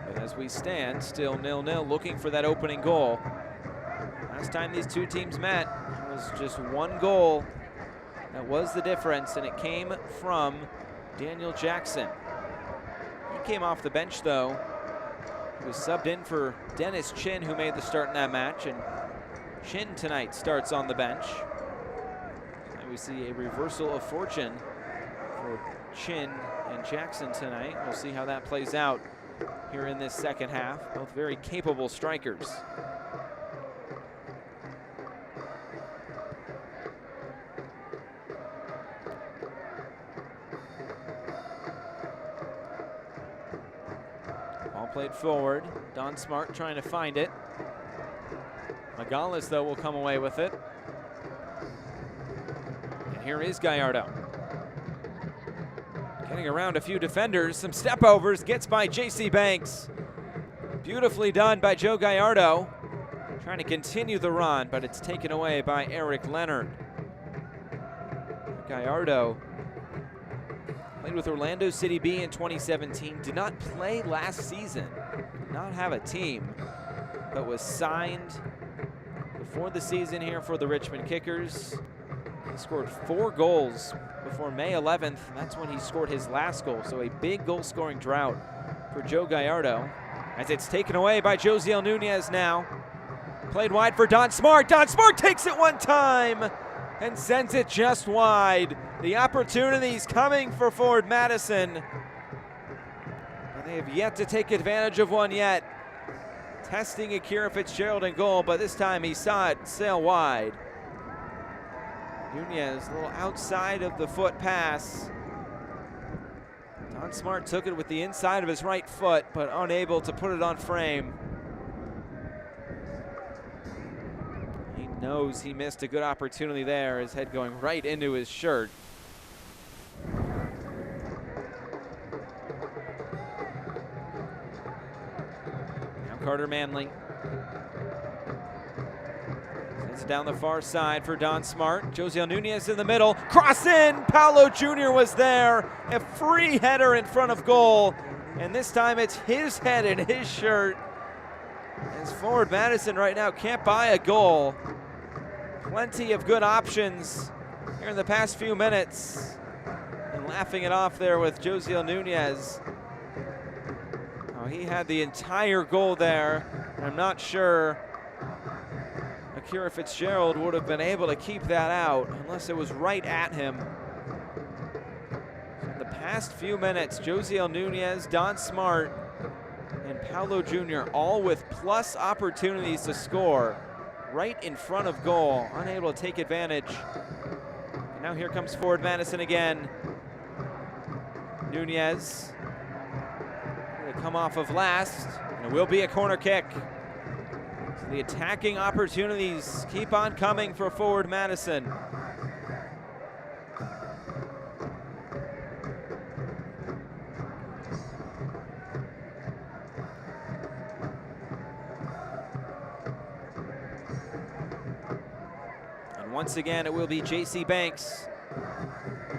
Speaker 1: But as we stand, still 0-0, looking for that opening goal. Last time these two teams met, it was just one goal. That was the difference, and it came from Daniel Jackson. He came off the bench, though. He was subbed in for Dennis Chin, who made the start in that match, and Chin tonight starts on the bench. And we see a reversal of fortune for Chin and Jackson tonight. We'll see how that plays out here in this second half. Both very capable strikers. Ball played forward. Don Smart trying to find it. Magales, though, will come away with it. And here is Gallardo. Getting around a few defenders, some step overs, gets by J.C. Banks. Beautifully done by Joe Gallardo. Trying to continue the run, but it's taken away by Eric Leonard. Gallardo played with Orlando City B in 2017, did not play last season, did not have a team, but was signed before the season here for the Richmond Kickers. He scored 4 goals before May 11th, and that's when he scored his last goal, so a big goal-scoring drought for Joe Gallardo, as it's taken away by Josiel Nunez now. Played wide for Don Smart. Don Smart takes it one time and sends it just wide. The opportunities coming for Forward Madison, but they have yet to take advantage of one yet. Testing Akira Fitzgerald in goal, but this time he saw it sail wide. Nunez, a little outside of the foot pass. Don Smart took it with the inside of his right foot, but unable to put it on frame. He knows he missed a good opportunity there, his head going right into his shirt. Now Carter Manley. It's down the far side for Don Smart. Josiel Nunez in the middle. Cross in. Paolo Jr. was there. A free header in front of goal. And this time it's his head in his shirt. As Forward Madison right now can't buy a goal. Plenty of good options here in the past few minutes. And laughing it off there with Josiel Nunez. Oh, he had the entire goal there. I'm not sure Akira Fitzgerald would have been able to keep that out unless it was right at him. In the past few minutes, Josiel Nunez, Don Smart, and Paolo Jr. all with plus opportunities to score right in front of goal, unable to take advantage. And now here comes Forward Madison again. Nunez going to come off of last, and it will be a corner kick. So the attacking opportunities keep on coming for Forward Madison. And once again, it will be J.C. Banks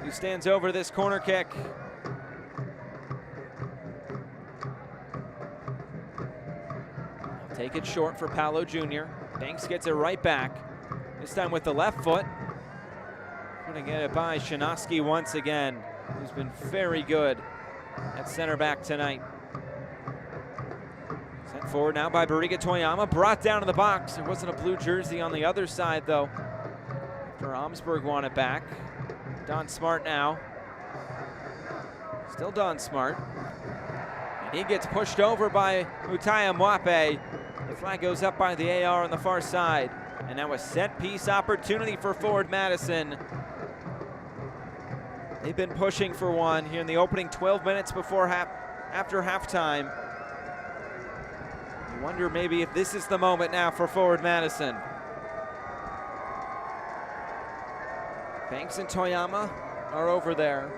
Speaker 1: who stands over this corner kick. Take it short for Paolo Jr. Banks gets it right back, this time with the left foot. Gonna get it by Shinosky once again, who's been very good at center back tonight. Sent forward now by Bariga Toyama, brought down to the box. There wasn't a blue jersey on the other side though. For Omsberg won it back. Don Smart now. Still Don Smart. And he gets pushed over by Mutaya Mwape. The flag goes up by the AR on the far side. And now a set piece opportunity for Forward Madison. They've been pushing for one here in the opening 12 minutes after halftime. You wonder maybe if this is the moment now for Forward Madison. Banks and Toyama are over there.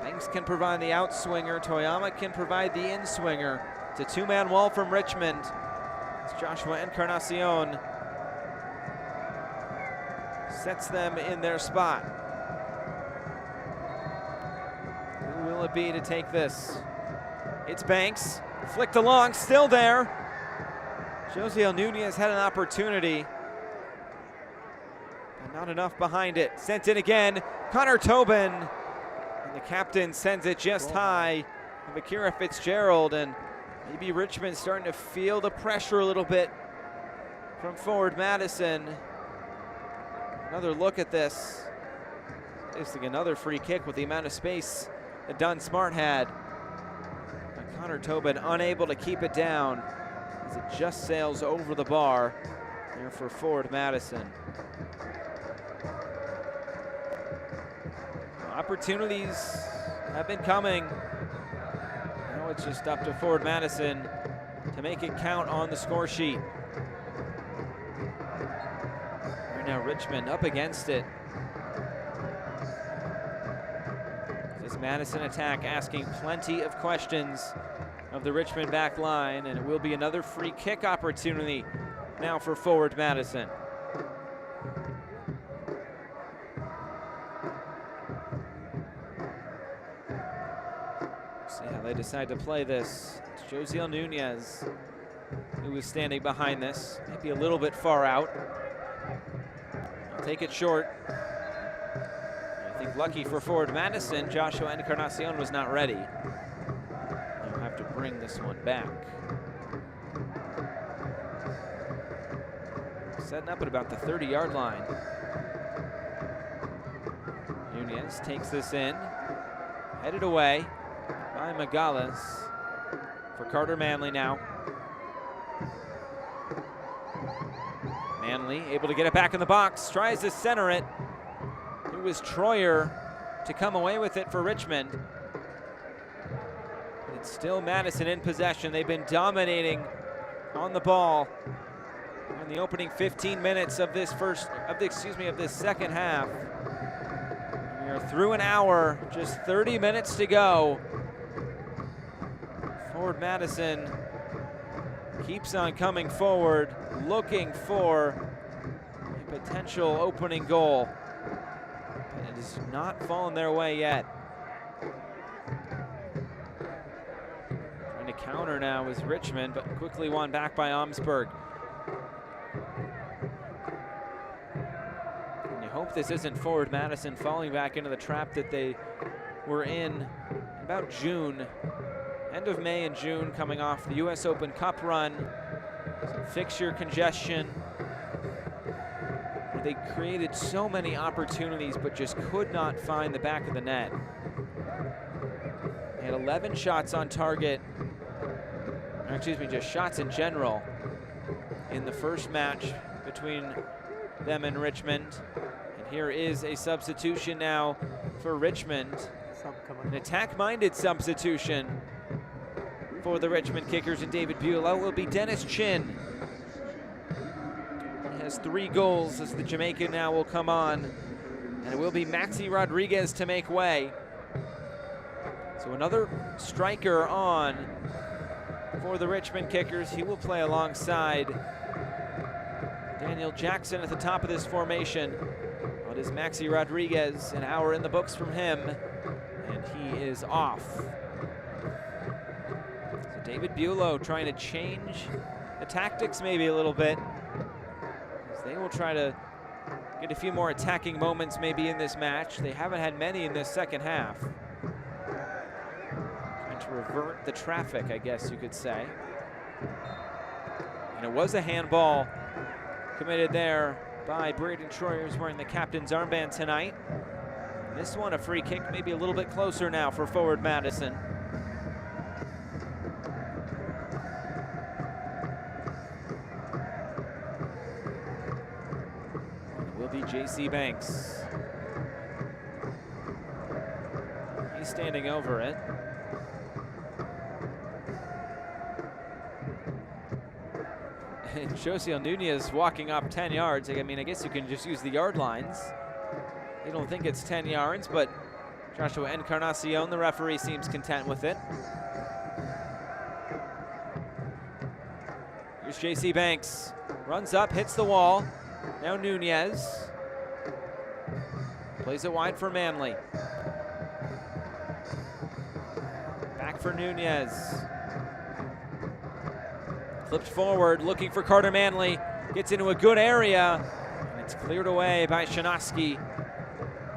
Speaker 1: Banks can provide the outswinger. Toyama can provide the in-swinger. It's a two-man wall from Richmond. It's Joshua Encarnacion sets them in their spot. Who will it be to take this? It's Banks. Flicked along, still there. Josiel Nunez had an opportunity, but not enough behind it. Sent in again. Connor Tobin. And the captain sends it just high of Akira Fitzgerald, and maybe Richmond starting to feel the pressure a little bit from Forward Madison. Another look at this. It's like another free kick with the amount of space that Don Smart had. But Connor Tobin unable to keep it down as it just sails over the bar there for Forward Madison. Opportunities have been coming. Now it's just up to Forward Madison to make it count on the score sheet. Right now Richmond up against it. This Madison attack asking plenty of questions of the Richmond back line, and it will be another free kick opportunity now for Forward Madison. See how they decide to play this. It's Josiel Nunez who is standing behind this. Maybe a little bit far out. I'll take it short. I think lucky for Forward Madison, Joshua Encarnacion was not ready. They'll have to bring this one back. Setting up at about the 30-yard line. Nunez takes this in, headed away by Magales for Carter Manley now. Manley able to get it back in the box, tries to center it. It was Troyer to come away with it for Richmond. It's still Madison in possession. They've been dominating on the ball in the opening 15 minutes of this this second half. We are through an hour, just 30 minutes to go. Forward Madison keeps on coming forward, looking for a potential opening goal. And it has not fallen their way yet. Trying to counter now is Richmond, but quickly won back by Omsberg. And you hope this isn't Forward Madison falling back into the trap that they were in about June. End of May and June, coming off the US Open Cup run. Some fixture congestion. They created so many opportunities, but just could not find the back of the net. They had 11 shots on target, or excuse me, just shots in general in the first match between them and Richmond. And here is a substitution now for Richmond. An attack-minded substitution for the Richmond Kickers, and David Bulow will be Dennis Chin. He has 3 goals as the Jamaican now will come on, and it will be Maxi Rodriguez to make way. So another striker on for the Richmond Kickers. He will play alongside Daniel Jackson at the top of this formation. It is Maxi Rodriguez, an hour in the books from him, and he is off. David Bulow trying to change the tactics maybe a little bit, as they will try to get a few more attacking moments maybe in this match. They haven't had many in this second half. Trying to revert the traffic, I guess you could say. And it was a handball committed there by Braden Troyer, who's wearing the captain's armband tonight. And this one, a free kick, maybe a little bit closer now for forward Madison. It will be J.C. Banks. He's standing over it. And Josiel Nunez walking up 10 yards. I mean, I guess you can just use the yard lines. They don't think it's 10 yards, but Joshua Encarnacion, the referee, seems content with it. Here's J.C. Banks. Runs up, hits the wall. Now Nunez. Plays it wide for Manley. Back for Nunez. Flipped forward, looking for Carter Manley. Gets into a good area, and it's cleared away by Shanoski.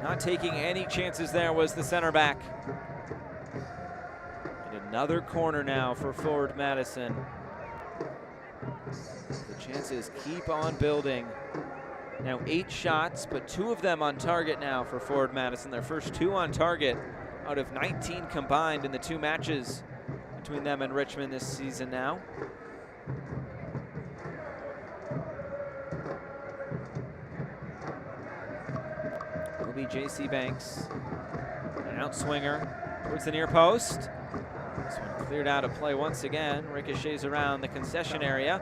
Speaker 1: Not taking any chances there was the center back. And another corner now for forward Madison. The chances keep on building. Now 8 shots, but 2 of them on target now for forward Madison. Their first 2 on target out of 19 combined in the 2 matches between them and Richmond this season now. Will be J.C. Banks. An outswinger towards the near post. This one cleared out of play once again. Ricochets around the concession area.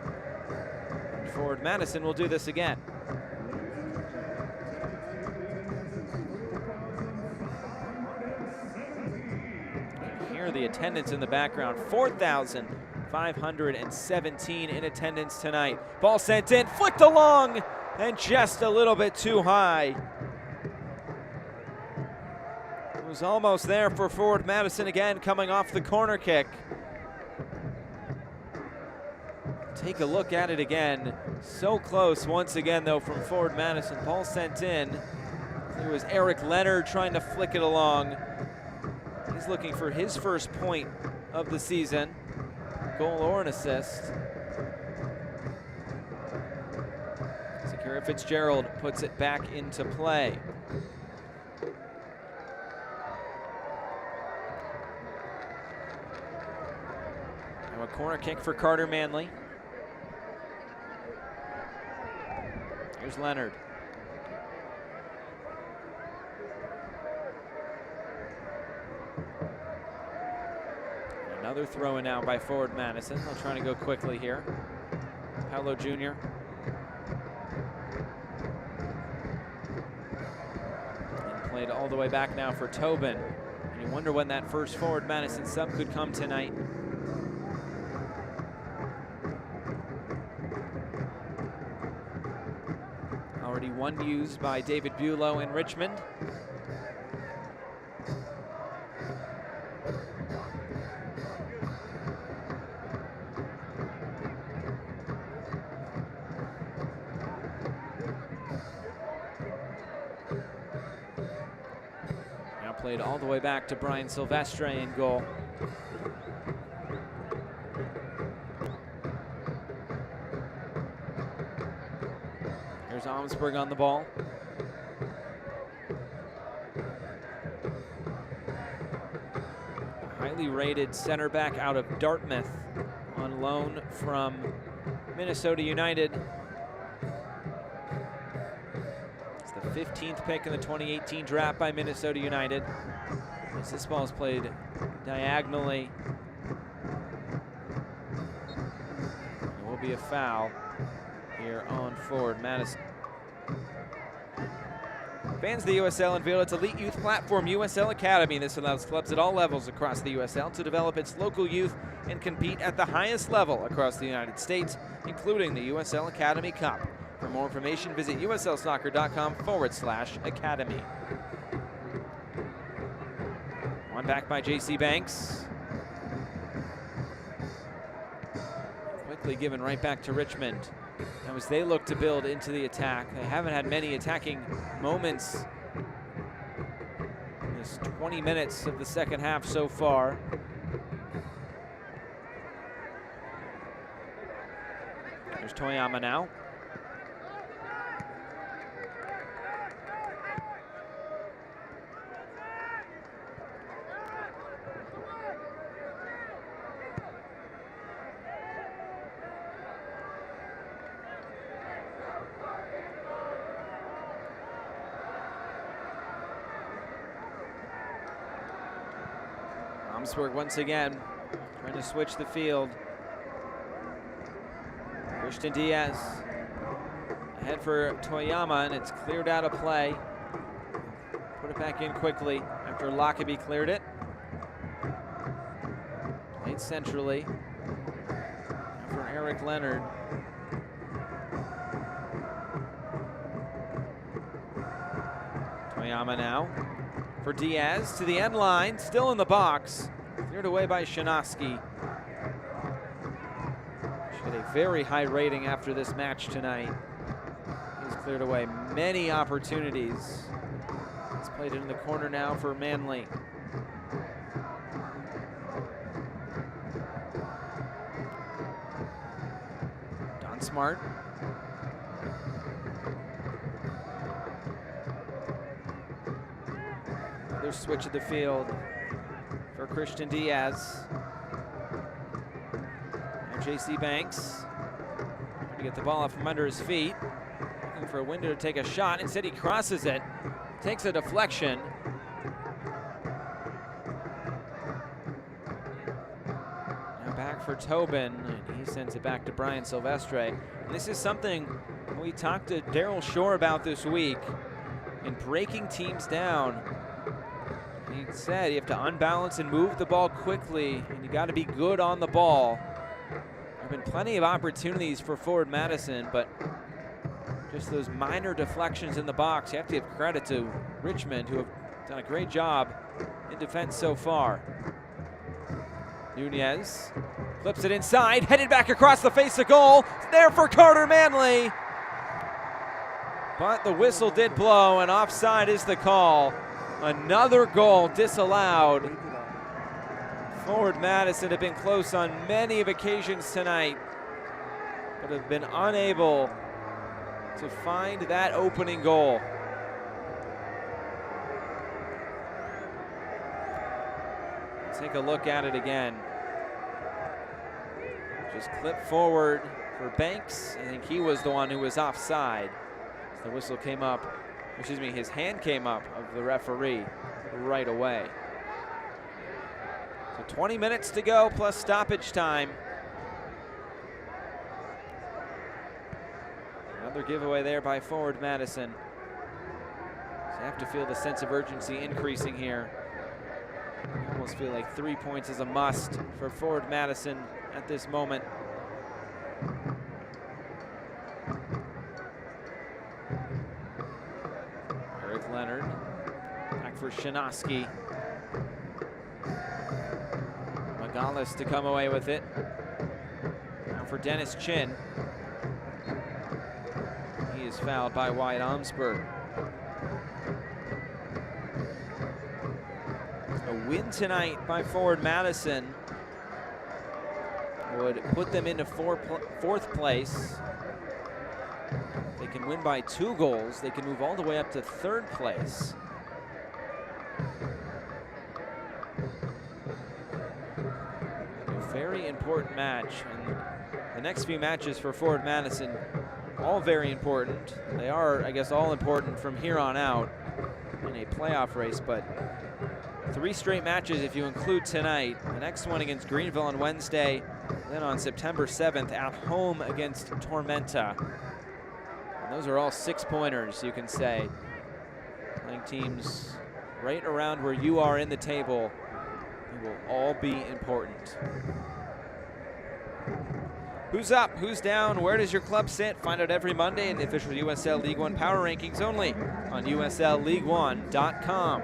Speaker 1: And forward Madison will do this again. The attendance in the background, 4,517 in attendance tonight. Ball sent in, flicked along, and just a little bit too high. It was almost there for forward Madison again, coming off the corner kick. Take a look at it again. So close once again, though, from forward Madison. Ball sent in. It was Eric Leonard trying to flick it along. He's looking for his first point of the season, goal or an assist. Zakira Fitzgerald puts it back into play. Now a corner kick for Carter Manley. Here's Leonard. Another throw in now by forward Madison. They're trying to go quickly here. Paolo Jr. And played all the way back now for Tobin. And you wonder when that first forward Madison sub could come tonight. Already one used by David Bulow in Richmond. Played all the way back to Brian Silvestre in goal. Here's Omsberg on the ball. Highly rated center back out of Dartmouth on loan from Minnesota United. 15th pick in the 2018 draft by Minnesota United. As this ball is played diagonally. There will be a foul here on forward Madison. Fans of the USL unveiled its elite youth platform, USL Academy. This allows clubs at all levels across the USL to develop its local youth and compete at the highest level across the United States, including the USL Academy Cup. For more information, visit uslsoccer.com/academy. One back by J.C. Banks. Quickly given right back to Richmond. Now as they look to build into the attack, they haven't had many attacking moments in this 20 minutes of the second half so far. There's Toyama now. Romsburg once again trying to switch the field. Christian Diaz ahead for Toyama, and it's cleared out of play. Put it back in quickly after Lockaby cleared it. Played centrally for Eric Leonard. Toyama now for Diaz to the end line, still in the box. Cleared away by Shinosky. She had a very high rating after this match tonight. He's cleared away many opportunities. He's played it in the corner now for Manley. Don Smart. Another switch of the field for Christian Diaz. Now J.C. Banks trying to get the ball out from under his feet. Looking for a window to take a shot. Instead he crosses it. Takes a deflection. Now back for Tobin. And he sends it back to Brian Silvestre. And this is something we talked to Daryl Shore about this week. In breaking teams down, he said you have to unbalance and move the ball quickly, and you got to be good on the ball. There have been plenty of opportunities for Forward Madison, but just those minor deflections in the box. You have to give credit to Richmond, who have done a great job in defense so far. Nunez flips it inside, headed back across the face of goal. It's there for Carter Manley. But the whistle did blow, and offside is the call. Another goal disallowed. Forward Madison have been close on many of occasions tonight, but have been unable to find that opening goal. Take a look at it again. Just clip forward for Banks. I think he was the one who was offside. The whistle came up, excuse me, his hand came up of the referee right away. So 20 minutes to go plus stoppage time. Another giveaway there by Forward Madison. So you have to feel the sense of urgency increasing here. I almost feel like 3 points is a must for Forward Madison at this moment. Eric Leonard back for Shinosky. Magales to come away with it. Now for Dennis Chin. He is fouled by Wyatt Omsberg. A win tonight by Forward Madison would put them into fourth place. They can win by 2 goals. They can move all the way up to 3rd place. A very important match. And the next few matches for Forward Madison, all very important. They are, I guess, all important from here on out in a playoff race, but 3 straight matches if you include tonight. The next one against Greenville on Wednesday, then on September 7th at home against Tormenta. And those are all 6-pointers, you can say. Playing teams right around where you are in the table. They will all be important. Who's up? Who's down? Where does your club sit? Find out every Monday in the official USL League One Power Rankings only on USLLeague1.com.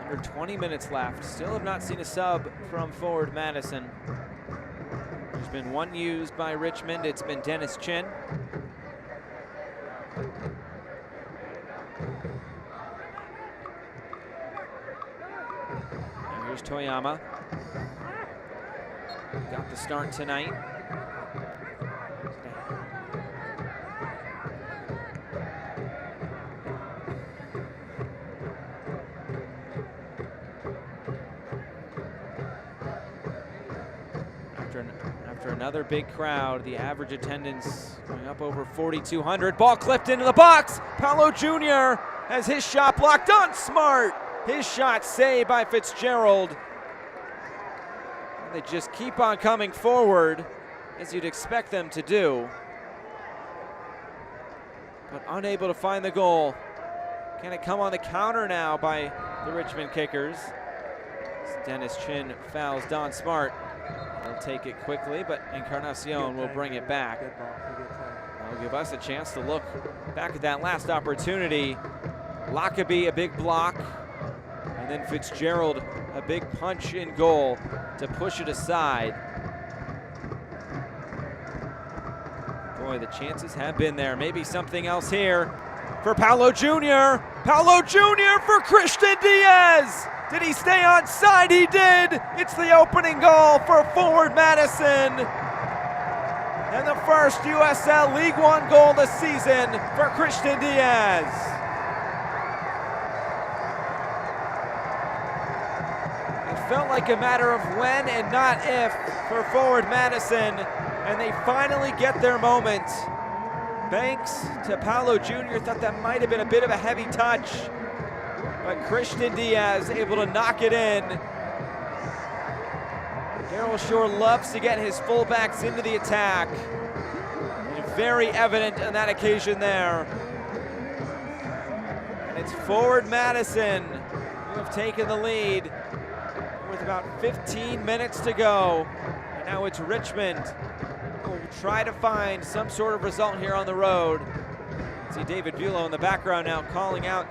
Speaker 1: Under 20 minutes left. Still have not seen a sub from Forward Madison. There's been one used by Richmond. It's been Dennis Chin. Toyama got the start tonight. After another big crowd, the average attendance going up over 4,200. Ball clipped into the box. Paolo Jr. has his shot blocked on Smart. His shot saved by Fitzgerald. They just keep on coming forward, as you'd expect them to do, but unable to find the goal. Can it come on the counter now by the Richmond Kickers? Dennis Chin fouls Don Smart. He'll take it quickly, but Encarnacion will bring it back. That'll give us a chance to look back at that last opportunity. Lockerbie, a big block, and then Fitzgerald, a big punch in goal to push it aside. Boy, the chances have been there. Maybe something else here for Paolo Jr. Paolo Jr. for Christian Diaz. Did he stay on side? He did. It's the opening goal for forward Madison. And the first USL League One goal this season for Christian Diaz. It felt like a matter of when and not if for forward Madison, and they finally get their moment. Banks to Paolo Jr. Thought that might have been a bit of a heavy touch, but Christian Diaz able to knock it in. Daryl Shore loves to get his fullbacks into the attack. And very evident on that occasion there. And it's forward Madison who have taken the lead with about 15 minutes to go. And now it's Richmond who will try to find some sort of result here on the road. See David Bulow in the background now calling out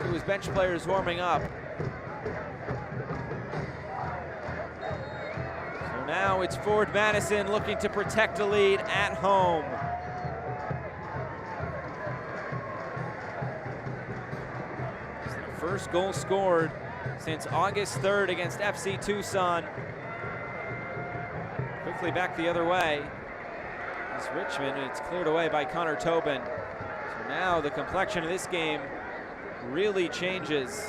Speaker 1: to his bench players warming up. So now it's forward Madison looking to protect a lead at home. It's the first goal scored since August 3rd against FC Tucson. Quickly back the other way. It's Richmond, and it's cleared away by Connor Tobin. So now the complexion of this game really changes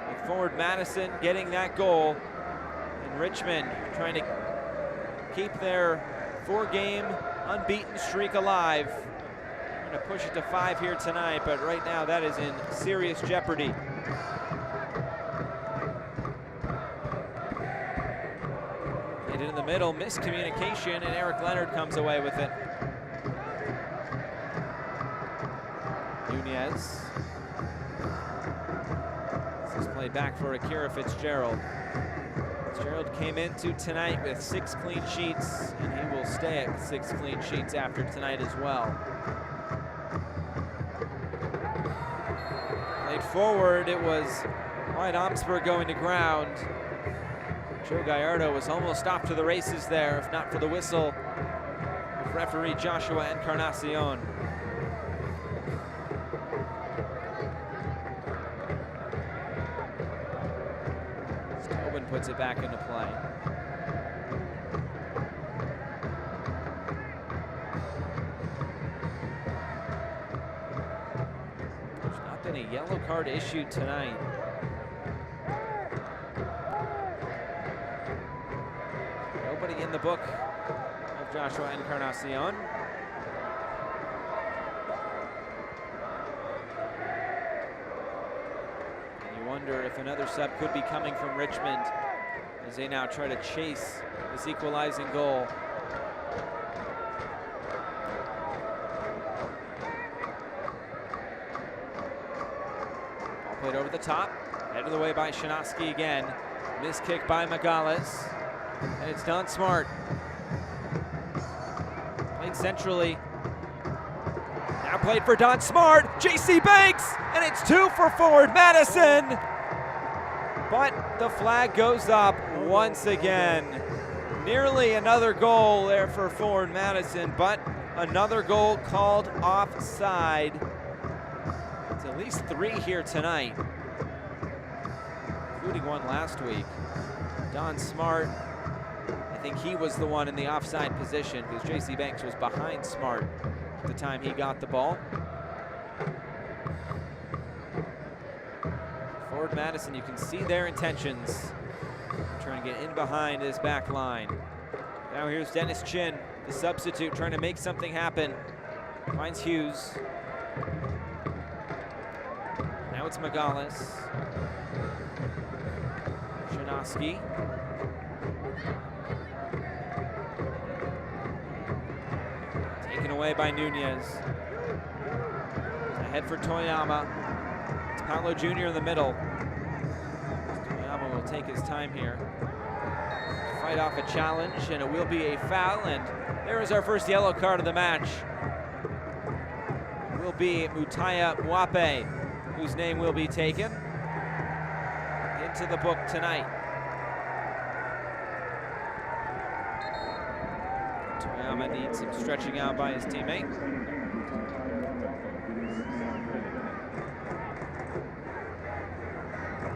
Speaker 1: with forward Madison getting that goal, and Richmond trying to keep their 4-game unbeaten streak alive. Going to push it to 5 here tonight, but right now that is in serious jeopardy. Hit it in the middle, miscommunication, and Eric Leonard comes away with it. Nunez. This is played back for Akira Fitzgerald. Fitzgerald came into tonight with 6 clean sheets, and he will stay at 6 clean sheets after tonight as well. Played forward, it was Wyatt Omsberg going to ground. Joe Gallardo was almost off to the races there, if not for the whistle of referee Joshua Encarnacion. Tobin puts it back into play. There's not been a yellow card issued tonight. Nobody in the book of Joshua Encarnacion. And you wonder if another sub could be coming from Richmond as they now try to chase this equalizing goal. Ball played over the top, head of the way by Shinosky again. Missed kick by Magales. And it's Don Smart. Played centrally. Now played for Don Smart. J.C. Banks. And it's 2 for forward Madison. But the flag goes up once again. Nearly another goal there for forward Madison, but another goal called offside. It's at least 3 here tonight. including one last week. Don Smart, I think he was the one in the offside position because J.C. Banks was behind Smart at the time he got the ball. Forward Madison, you can see their intentions. Trying to get in behind his back line. Now here's Dennis Chin, the substitute, trying to make something happen. Finds Hughes. Now it's Megales. Janoski. Taken away by Nunez. Ahead for Toyama. It's Paolo Jr. in the middle. Toyama will take his time here. Fight off a challenge, and it will be a foul, and there is our first yellow card of the match. It will be Mutaya Mwape, whose name will be taken into the book tonight. Toyama needs some stretching out by his teammate.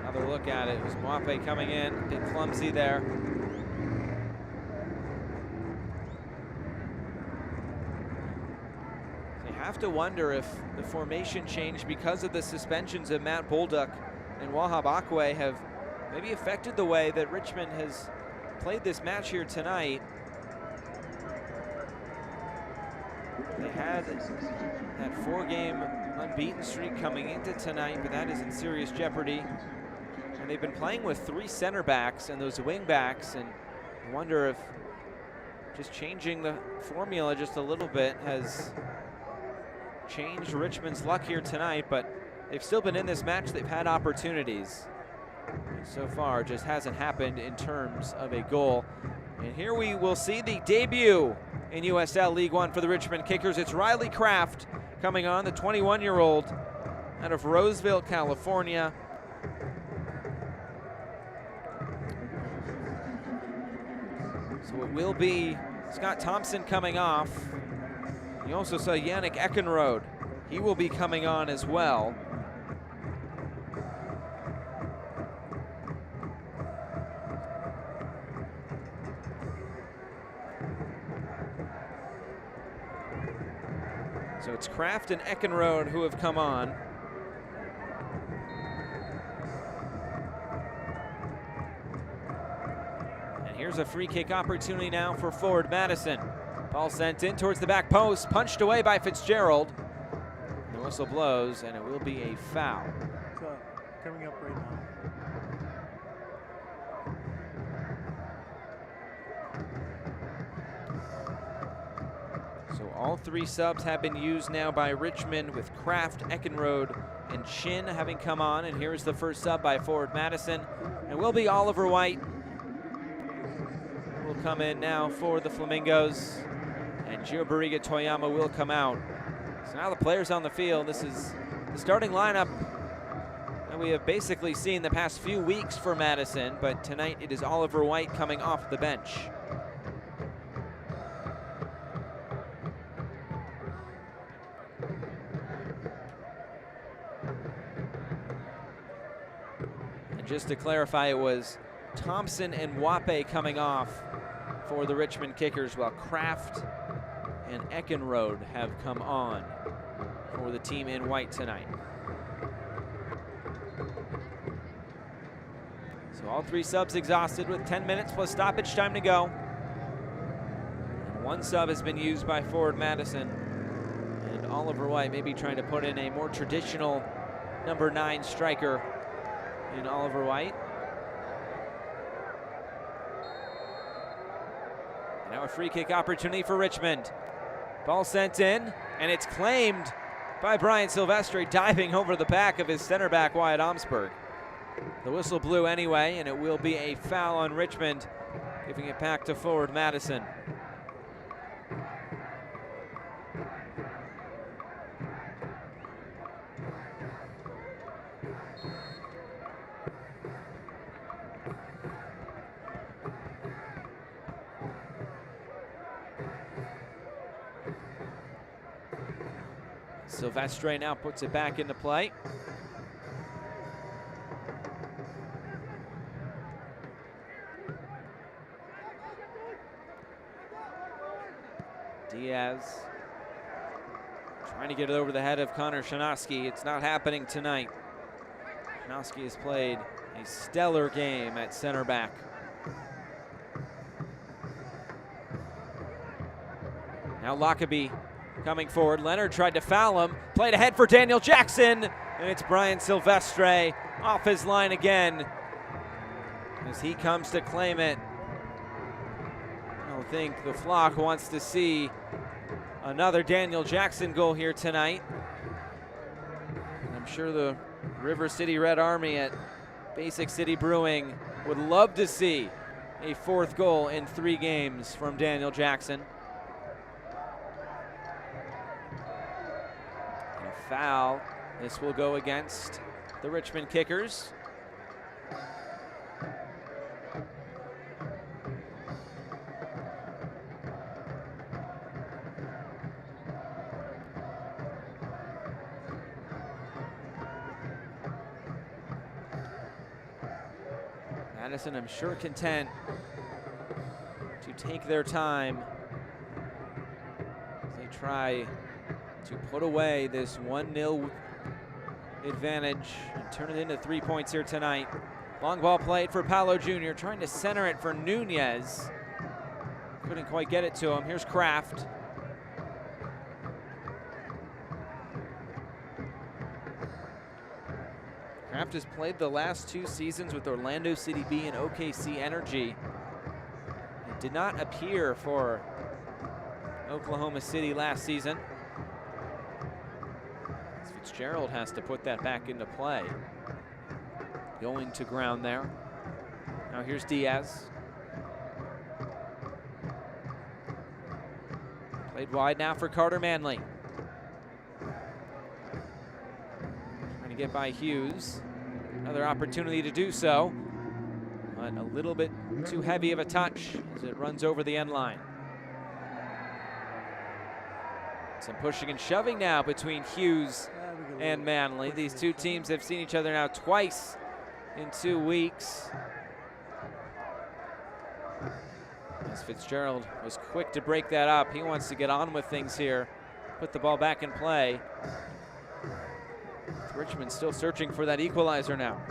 Speaker 1: Another look at it. It was Mwape coming in, a bit clumsy there. Have to wonder if the formation change because of the suspensions of Matt Bolduc and Wahab Akwe have maybe affected the way that Richmond has played this match here tonight. They had that 4-game unbeaten streak coming into tonight, but that is in serious jeopardy. And they've been playing with 3 center backs and those wing backs, and I wonder if just changing the formula just a little bit has changed Richmond's luck here tonight, but they've still been in this match. They've had opportunities. And so far, just hasn't happened in terms of a goal. And here we will see the debut in USL League One for the Richmond Kickers. It's Riley Kraft coming on, the 21-year-old out of Roseville, California. So it will be Scott Thompson coming off. You also saw Yannick Eckenrode. He will be coming on as well. So it's Kraft and Eckenrode who have come on. And here's a free kick opportunity now for forward Madison. Ball sent in towards the back post, punched away by Fitzgerald. The whistle blows, and it will be a foul.
Speaker 3: Coming up right now.
Speaker 1: So all 3 subs have been used now by Richmond, with Kraft, Eckenrode, and Chin having come on. And here's the first sub by forward Madison. And will be Oliver White. Will come in now for the Flamingos. And Gio Barriga Toyama will come out. So now the players on the field. This is the starting lineup that we have basically seen the past few weeks for Madison, but tonight it is Oliver White coming off the bench. And just to clarify, it was Thompson and Mwape coming off for the Richmond Kickers, while Kraft and Eckenrode have come on for the team in white tonight. So all 3 subs exhausted with 10 minutes plus stoppage time to go. And 1 sub has been used by forward Madison. And Oliver White maybe trying to put in a more traditional number 9 striker in Oliver White. Now a free kick opportunity for Richmond. Ball sent in, and it's claimed by Brian Silvestri, diving over the back of his center back, Wyatt Omsberg. The whistle blew anyway, and it will be a foul on Richmond, giving it back to forward Madison. Silvestre now puts it back into play. Diaz trying to get it over the head of Connor Shanoski. It's not happening tonight. Shanoski has played a stellar game at center back. Now Lockaby coming forward. Leonard tried to foul him. Played ahead for Daniel Jackson. And it's Brian Silvestre off his line again as he comes to claim it. I don't think the flock wants to see another Daniel Jackson goal here tonight. And I'm sure the River City Red Army at Basic City Brewing would love to see a 4th goal in 3 games from Daniel Jackson. And a foul. This will go against the Richmond Kickers. Madison, I'm sure, content to take their time as they try to put away this 1-0 advantage and turn it into 3 points here tonight. Long ball played for Paolo Jr., trying to center it for Nunez. Couldn't quite get it to him. Here's Kraft. Kraft has played the last 2 seasons with Orlando City B and OKC Energy. He did not appear for Oklahoma City last season. Fitzgerald has to put that back into play. Going to ground there. Now here's Diaz. Played wide now for Carter Manley. Trying to get by Hughes. Another opportunity to do so, but a little bit too heavy of a touch as it runs over the end line. Some pushing and shoving now between Hughes and Manley. These 2 teams have seen each other now twice in 2 weeks. As Fitzgerald was quick to break that up. He wants to get on with things here, put the ball back in play. Richmond still searching for that equalizer now.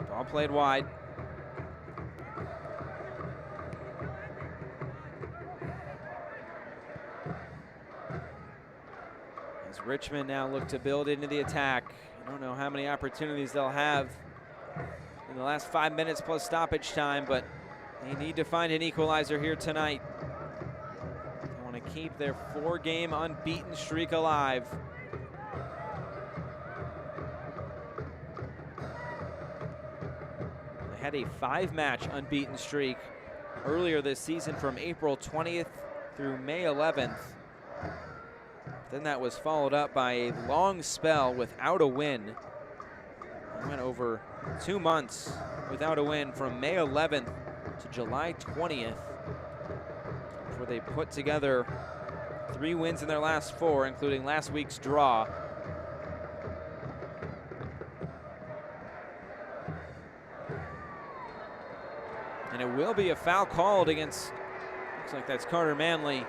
Speaker 1: Ball played wide. As Richmond now look to build into the attack. I don't know how many opportunities they'll have in the last 5 minutes plus stoppage time, but they need to find an equalizer here tonight. They want to keep their 4-game unbeaten streak alive. Had a 5-match unbeaten streak earlier this season from April 20th through May 11th. Then that was followed up by a long spell without a win. It went over 2 months without a win from May 11th to July 20th, where they put together 3 wins in their last 4, including last week's draw. And it will be a foul called against, looks like that's Carter Manley.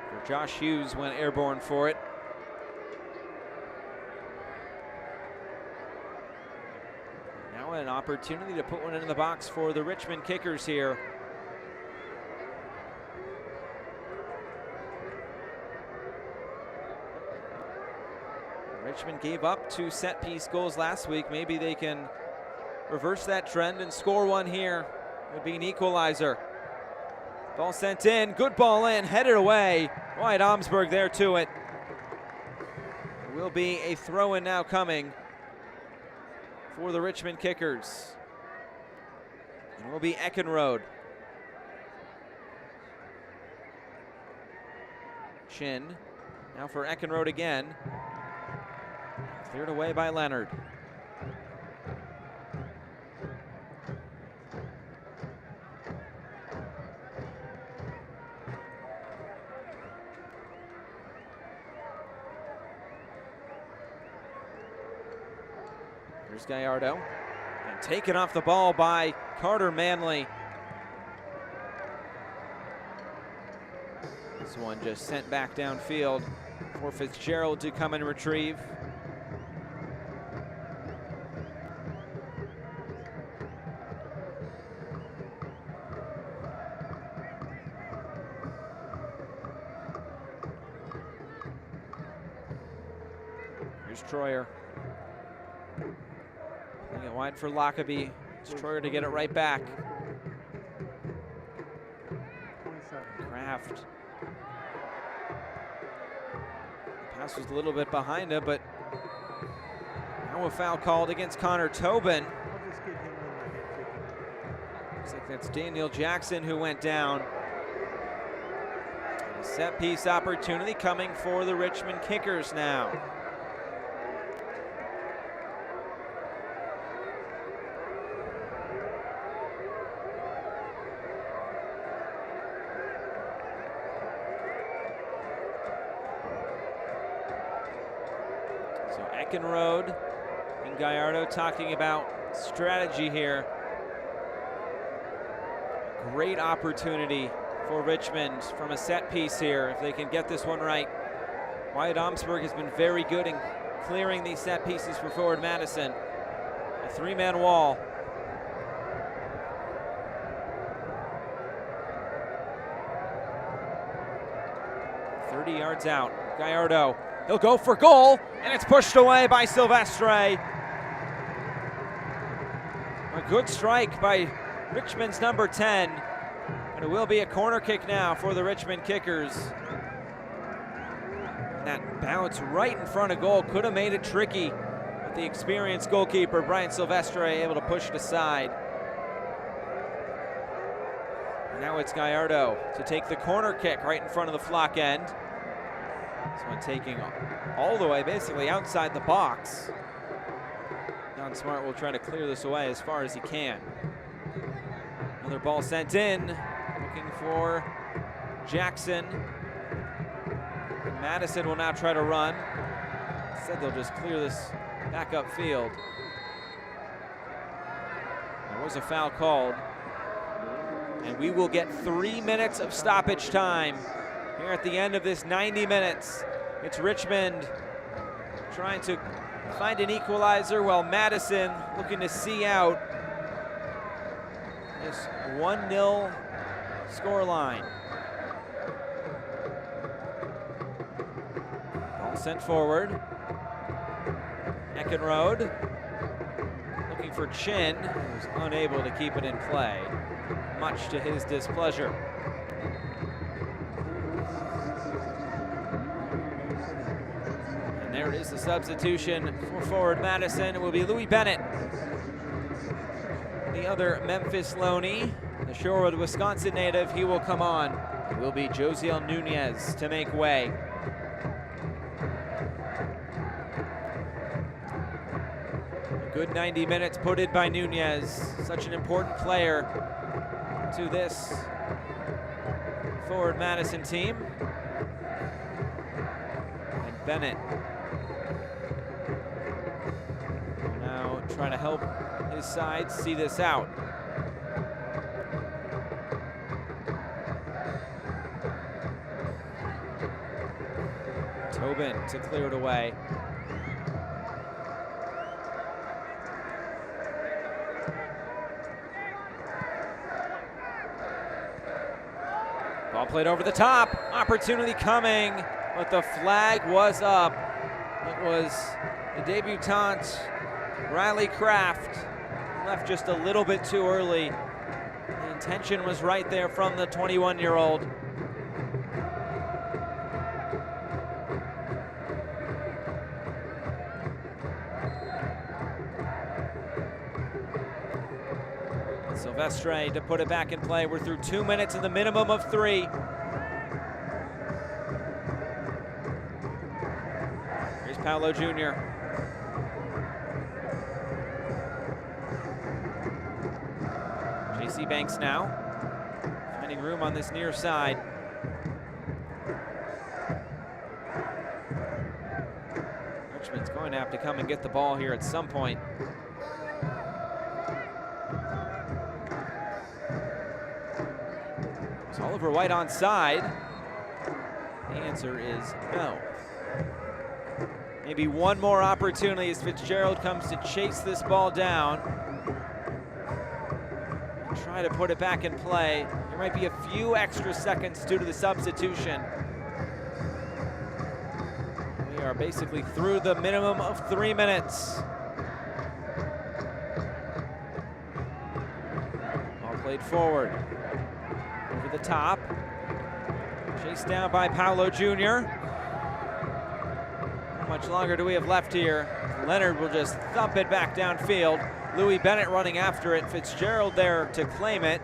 Speaker 1: For Josh Hughes went airborne for it. Now an opportunity to put one in the box for the Richmond Kickers here. Richmond gave up 2 set-piece goals last week. Maybe they can reverse that trend and score one here. It would be an equalizer. Ball sent in, good ball in, headed away. Wyatt Omsberg there to it. There will be a throw-in now coming for the Richmond Kickers. And it will be Eckenrode. Chin. Now for Eckenrode again. Cleared away by Leonard. Here's Gallardo. And taken off the ball by Carter Manley. This one just sent back downfield for Fitzgerald to come and retrieve. Here's Troyer. Playing it wide for Lockaby. It's Troyer to get it right back. Kraft. Pass was a little bit behind him, but now a foul called against Connor Tobin. Looks like that's Daniel Jackson who went down. And a set piece opportunity coming for the Richmond Kickers now. So Eckenrode and Gallardo talking about strategy here. Great opportunity for Richmond from a set piece here if they can get this one right. Wyatt Omsberg has been very good in clearing these set pieces for forward Madison. A three-man wall. "30 yards out. Gallardo. He'll go for goal, and it's pushed away by Silvestre. A good strike by Richmond's number 10, and it will be a corner kick now for the Richmond Kickers. And that bounce right in front of goal could have made it tricky, but the experienced goalkeeper, Brian Silvestre, able to push it aside. And now it's Gallardo to take the corner kick right in front of the flock end. This one taking all the way basically outside the box. Don Smart will try to clear this away as far as he can. Another ball sent in, looking for Jackson. Madison will now try to run. Instead they'll just clear this back upfield. There was a foul called. And we will get 3 minutes of stoppage time here at the end of this 90 minutes. It's Richmond trying to find an equalizer while Madison looking to see out this 1-0 scoreline. Ball sent forward. Eckenrode looking for Chin, who was unable to keep it in play, much to his displeasure. And there is the substitution for forward Madison. It will be Louis Bennett, the other Memphis Loney, the Shorewood, Wisconsin native. He will come on. It will be Josiel Nunez to make way. A good 90 minutes put in by Nunez, such an important player to this forward Madison team. And Bennett now trying to help his side see this out. Tobin to clear it away. Ball played over the top, opportunity coming, but the flag was up. It was the debutant, Riley Kraft, left just a little bit too early. The intention was right there from the 21-year-old. Silvestre to put it back in play. We're through 2 minutes in the minimum of 3. Paolo Jr. JC Banks now, finding room on this near side. Richmond's going to have to come and get the ball here at some point. Is Oliver White onside? The answer is no. Maybe one more opportunity as Fitzgerald comes to chase this ball down. And try to put it back in play. There might be a few extra seconds due to the substitution. We are basically through the minimum of 3 minutes. Ball played forward. Over the top. Chased down by Paolo Jr. How much longer do we have left here? Leonard will just thump it back downfield. Louis Bennett running after it. Fitzgerald there to claim it.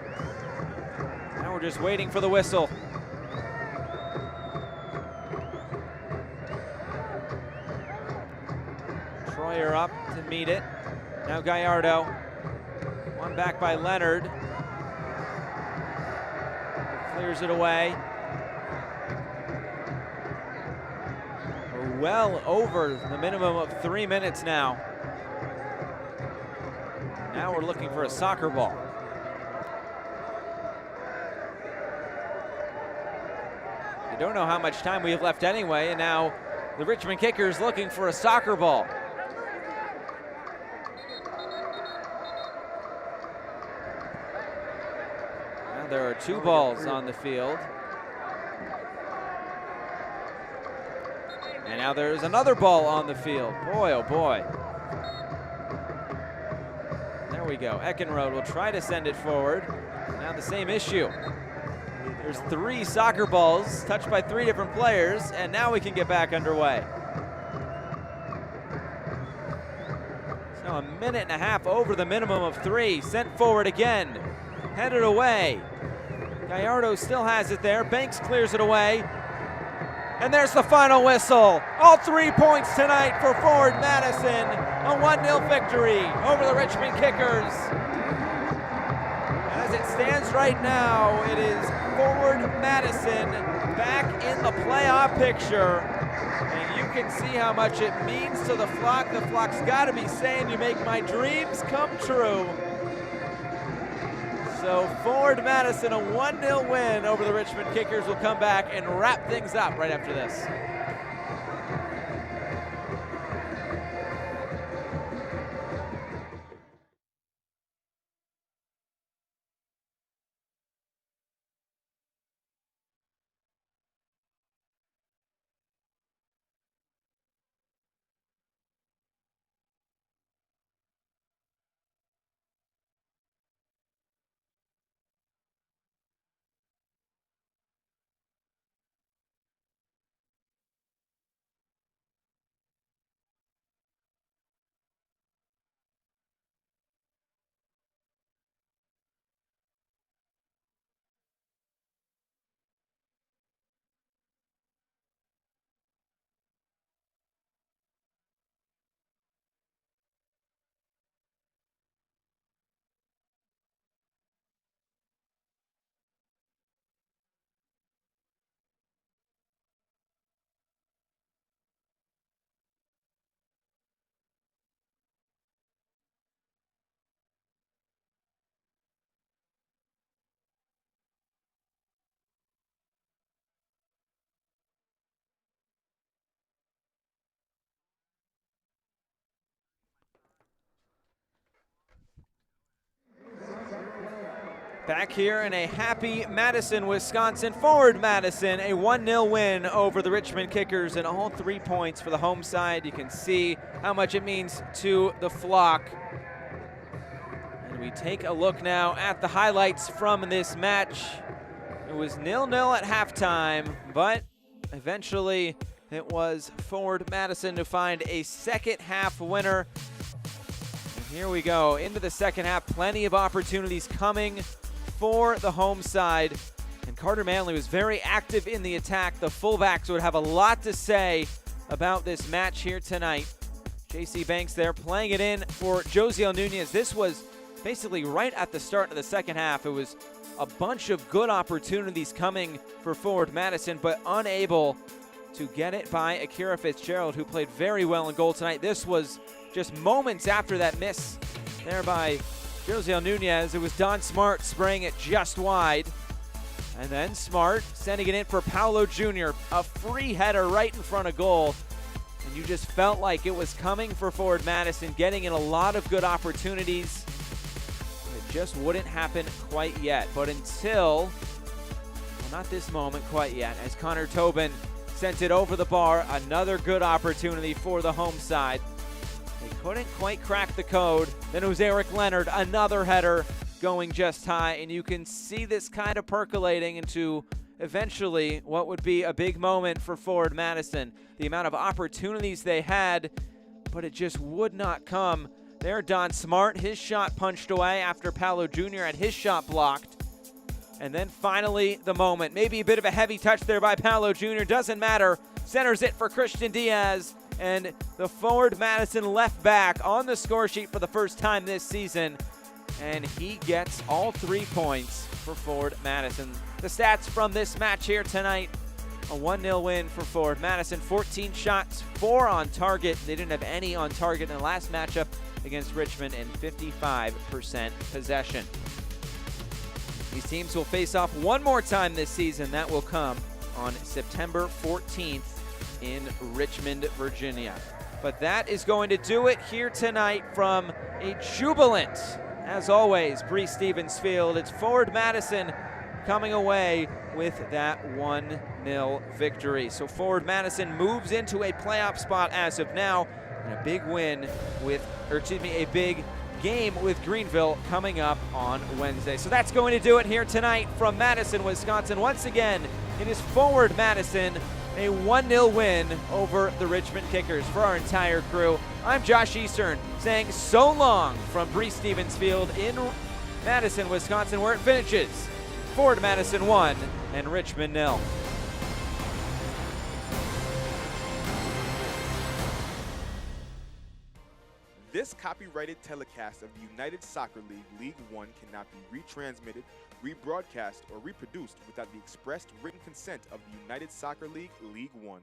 Speaker 1: Now we're just waiting for the whistle. Troyer up to meet it. Now Gallardo. One back by Leonard. Clears it away. We're well over the minimum of 3 minutes now. Now we're looking for a soccer ball. I don't know how much time we have left anyway, and now the Richmond Kickers looking for a soccer ball. Now there are 2 balls on the field. And now there's another ball on the field. Boy, oh boy. There we go. Eckenrode will try to send it forward. Now the same issue. There's 3 soccer balls touched by 3 different players, and now we can get back underway. So a minute and a half over the minimum of 3. Sent forward again. Headed away. Gallardo still has it there. Banks clears it away. And there's the final whistle. All 3 points tonight for Forward Madison. A 1-0 victory over the Richmond Kickers. As it stands right now, it is Forward Madison back in the playoff picture. And you can see how much it means to the Flock. The Flock's got to be saying, you make my dreams come true. So Forward Madison, a 1-0 win over the Richmond Kickers, will come back and wrap things up right after this. Back here in a happy Madison, Wisconsin. Forward Madison, a 1-0 win over the Richmond Kickers, and all 3 points for the home side. You can see how much it means to the Flock. And we take a look now at the highlights from this match. It was 0-0 at halftime, but eventually it was Forward Madison to find a second half winner. And here we go into the second half. Plenty of opportunities coming for the home side, and Carter Manley was very active in the attack. The fullbacks would have a lot to say about this match here tonight. J.C. Banks there playing it in for Josiel Nunez. This was basically right at the start of the second half. It was a bunch of good opportunities coming for forward Madison, but unable to get it by Akira Fitzgerald, who played very well in goal tonight. This was just moments after that miss there by Josiel Nunez. It was Don Smart spraying it just wide. And then Smart sending it in for Paolo Jr., a free header right in front of goal. And you just felt like it was coming for forward Madison, getting in a lot of good opportunities. It just wouldn't happen quite yet. But until, well, not this moment quite yet, as Connor Tobin sent it over the bar, another good opportunity for the home side. They couldn't quite crack the code. Then it was Eric Leonard, another header going just high, and you can see this kind of percolating into eventually what would be a big moment for forward Madison. The amount of opportunities they had, but it just would not come. There, Don Smart, his shot punched away after Paolo Jr. had his shot blocked. And then finally the moment. Maybe a bit of a heavy touch there by Paolo Jr. Doesn't matter. Centers it for Christian Diaz. And the forward Madison left back on the score sheet for the first time this season. And he gets all 3 points for forward Madison. The stats from this match here tonight. A 1-0 win for forward Madison. 14 shots, 4 on target. They didn't have any on target in the last matchup against Richmond, and 55% possession. These teams will face off one more time this season. That will come on September 14th in Richmond, Virginia. But that is going to do it here tonight from a jubilant, as always, Breese Stevens Field. It's forward Madison coming away with that 1-0 victory. So forward Madison moves into a playoff spot as of now, and a big win with, a big game with Greenville coming up on Wednesday. So that's going to do it here tonight from Madison, Wisconsin. Once again, it is forward Madison, a 1-0 win over the Richmond Kickers. For our entire crew, I'm Josh Eastern saying so long from Breese Stevens Field in Madison, Wisconsin, where it finishes forward Madison 1 and Richmond 0.
Speaker 8: This copyrighted telecast of the United Soccer League League One cannot be retransmitted, rebroadcast, or reproduced without the expressed written consent of the United Soccer League League One.